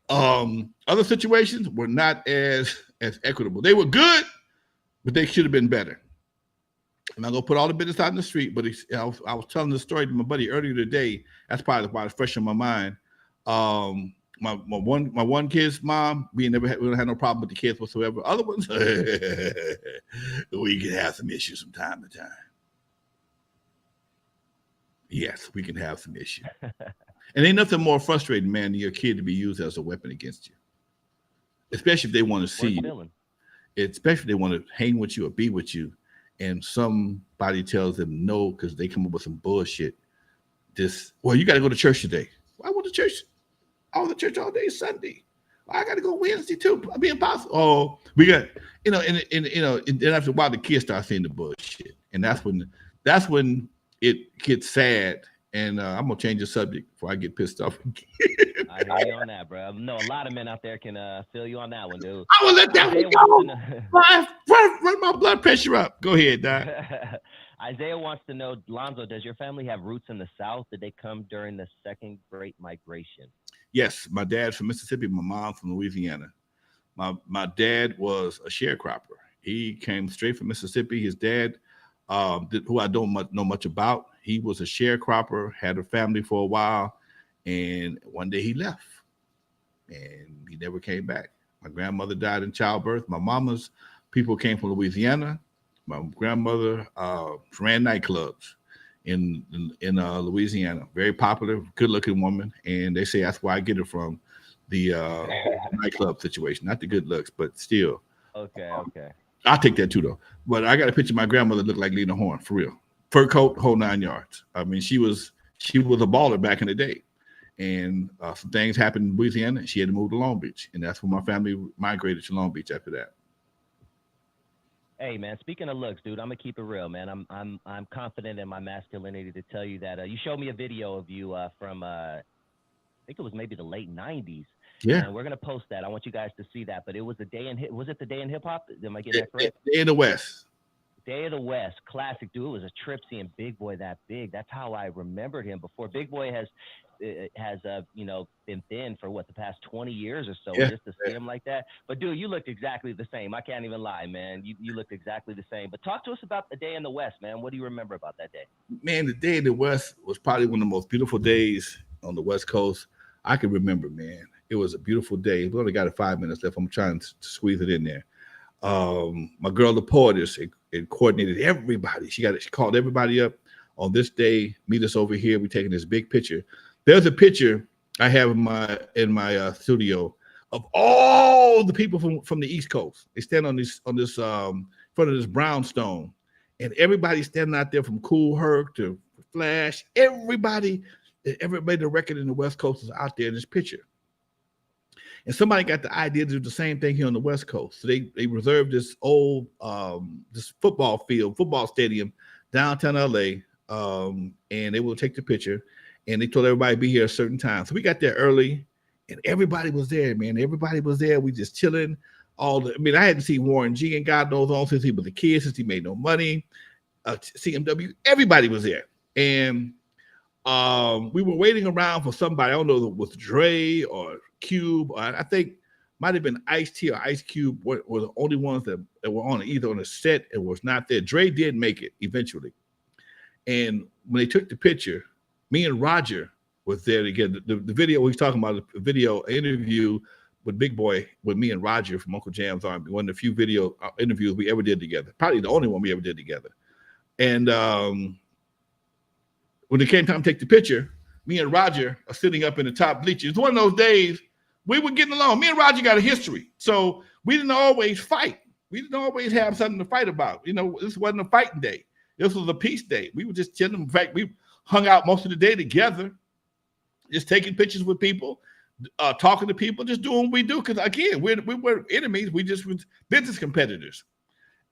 Other situations were not as equitable. They were good, but they should have been better. I'm not gonna put all the business out in the street, but I was telling the story to my buddy earlier today. That's probably why it's fresh in my mind. My one kid's mom, we don't have no problem with the kids whatsoever. Other ones, we can have some issues from time to time. Yes, we can have some issues. And ain't nothing more frustrating, man, than your kid to be used as a weapon against you. Especially if they want to see you. Especially if they want to hang with you or be with you, and somebody tells them no because they come up with some bullshit. Well, you got to go to church today. Well, I went to church. I was at church all day Sunday. Well, I got to go Wednesday too. I'm being possible. Oh, we got, and then after a while the kids start seeing the bullshit, and that's when it gets sad. And I'm gonna change the subject before I get pissed off. I hear you on that, bro. I know a lot of men out there can feel you on that one, dude. I will let that one go. Run my blood pressure up. Go ahead, Doc. Isaiah wants to know, Lonzo, does your family have roots in the South? Did they come during the Second Great Migration? Yes, my dad's from Mississippi. My mom's from Louisiana. My dad was a sharecropper. He came straight from Mississippi. His dad, who I don't know much about, he was a sharecropper, had a family for a while, and one day he left, and he never came back. My grandmother died in childbirth. My mama's people came from Louisiana. My grandmother ran nightclubs in Louisiana. Very popular, good looking woman, and they say that's where I get it from. The nightclub situation, not the good looks, but still, Okay, okay. I'll take that too though. But I got a picture of my grandmother looked like Lena Horne for real. Fur coat, whole 9 yards. I mean, she was a baller back in the day. And some things happened in Louisiana. She had to move to Long Beach, and that's when my family migrated to Long Beach after that. Hey man, speaking of looks, dude, I'm gonna keep it real, man. I'm confident in my masculinity to tell you that you showed me a video of you from I think it was maybe the late '90s, Yeah, and we're gonna post that. I want you guys to see that. But it was the day in hip. Was it the day in hip hop? Am I getting that correct? in the West. Day of the West, classic, dude. It was a trip seeing Big Boy that big. That's how I remembered him before. Big Boy has been thin for what the past 20 years or so. Yeah, And just to see him like that, but dude, you looked exactly the same. I can't even lie, man. You looked exactly the same. But talk to us about the day in the West, man. What do you remember about that day? man, the day in the West was probably one of the most beautiful days on the West Coast I can remember, man. It was a beautiful day. We only got 5 minutes left. I'm trying to squeeze it in there. My girl, the poetess, it coordinated everybody. She called everybody up on this day. Meet us over here. We're taking this big picture. There's a picture I have in my studio of all the people from the East Coast. They stand on this front of this brownstone, and everybody standing out there from Cool Herc to Flash. Everybody that ever made a record in the West Coast is out there in this picture. And somebody got the idea to do the same thing here on the West Coast. So they reserved this old this football stadium downtown LA, and they will take the picture. And they told everybody to be here a certain time. So we got there early, and everybody was there, man. Everybody was there. We just chilling. I hadn't seen Warren G and God knows all since he was a kid, since he made no money. CMW, everybody was there, and we were waiting around for somebody. I don't know if it was Dre or Cube, or I think might have been Ice T or Ice Cube were the only ones that were on either on the set and was not there. Dre did make it eventually, and when they took the picture, me and Roger was there together. The video he's talking about, the video interview with Big Boy with me and Roger from Uncle Jam's Army, one of the few video interviews we ever did together. Probably the only one we ever did together. And when it came time to take the picture, me and Roger are sitting up in the top bleachers. It's one of those days we were getting along. Me and Roger got a history, so we didn't always fight. We didn't always have something to fight about. This wasn't a fighting day. This was a peace day. We were just chilling. In fact, we hung out most of the day together, just taking pictures with people, talking to people, just doing what we do. Because again, we were enemies. We just were business competitors.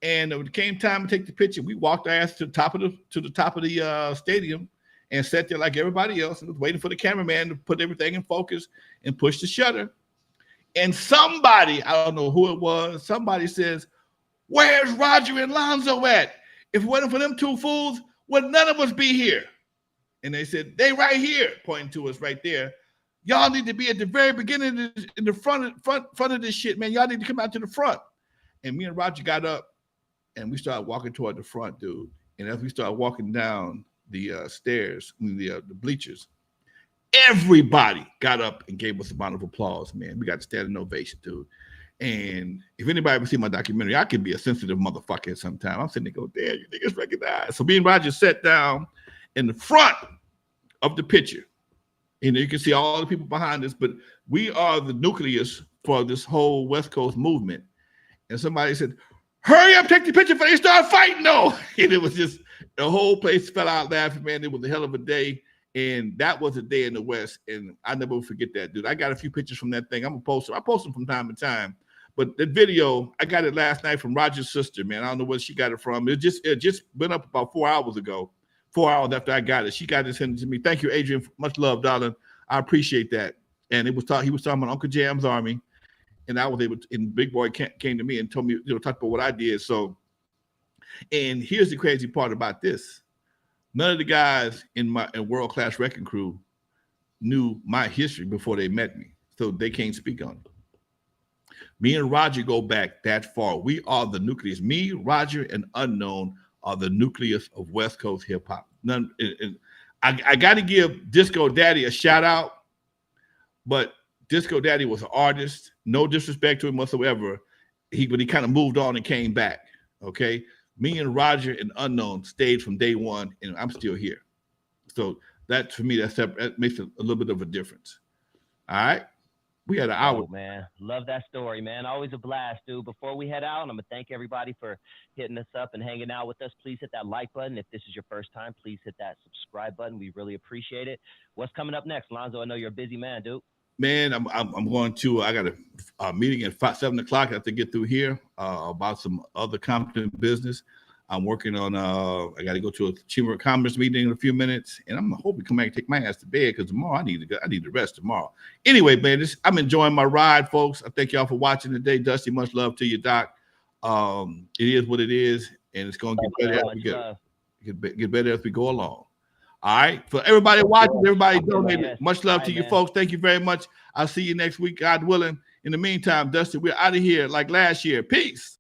And when it came time to take the picture, we walked our ass to the top of the stadium and sat there like everybody else and was waiting for the cameraman to put everything in focus and push the shutter. And somebody, I don't know who it was, somebody says, "Where's Roger and Lonzo at? If it wasn't for them two fools, would none of us be here?" And they said, "They right here," pointing to us right there. "Y'all need to be at the very beginning in the front of this shit, man. Y'all need to come out to the front." And me and Roger got up and we started walking toward the front, dude. And as we started walking down the stairs, the bleachers, everybody got up and gave us a round of applause, man. We got to standing ovation, dude. And if anybody ever see my documentary, I can be a sensitive motherfucker sometimes. I'm sitting there going, "Damn, you niggas recognize." So me and Roger sat down in the front of the picture. And you can see all the people behind us, but we are the nucleus for this whole West Coast movement. And somebody said, "Hurry up, take the picture before they start fighting, though." And it was just, the whole place fell out laughing, man. It was a hell of a day. And that was a day in the West. And I never will forget that, dude. I got a few pictures from that thing. I'm going to post them. I post them from time to time. But the video, I got it last night from Roger's sister, man. I don't know where she got it from. It just went up about 4 hours ago. 4 hours after I got it. She got it sent to me. Thank you, Adrian. Much love, darling. I appreciate that. And he was talking about Uncle Jam's Army. And I was able to, and Big Boy came to me and told me, talk about what I did. So, and here's the crazy part about this. None of the guys in World Class Wrecking Crew knew my history before they met me. So they can't speak on it. Me and Roger go back that far. We are the nucleus. Me, Roger, and Unknown are the nucleus of West Coast hip hop. I got to give Disco Daddy a shout out, but Disco Daddy was an artist. No disrespect to him whatsoever. But he kind of moved on and came back. Okay. Me and Roger and Unknown stayed from day one, and I'm still here. So that for me, that makes a little bit of a difference. All right. We had an hour. Oh man, love that story, man. Always a blast, dude. Before we head out, I'm gonna thank everybody for hitting us up and hanging out with us. Please hit that like button. If this is your first time, please hit that subscribe button. We really appreciate it. What's coming up next, Lonzo? I know you're a busy man, dude. Man, I'm going to. I got a meeting at 7 o'clock. I have to get through here about some other Compton business. I'm working on. I got to go to a Chamber of Commerce meeting in a few minutes, and I'm hoping to come back and take my ass to bed because tomorrow I need to rest tomorrow. Anyway, man, I'm enjoying my ride, folks. I thank y'all for watching today. Dusty, much love to you, Doc. It is what it is, and it's going to get better as we get better as we go along. All right. For everybody watching, everybody donated. Much love to you folks. Thank you very much. I'll see you next week, God willing. In the meantime, Dusty, we're out of here like last year. Peace.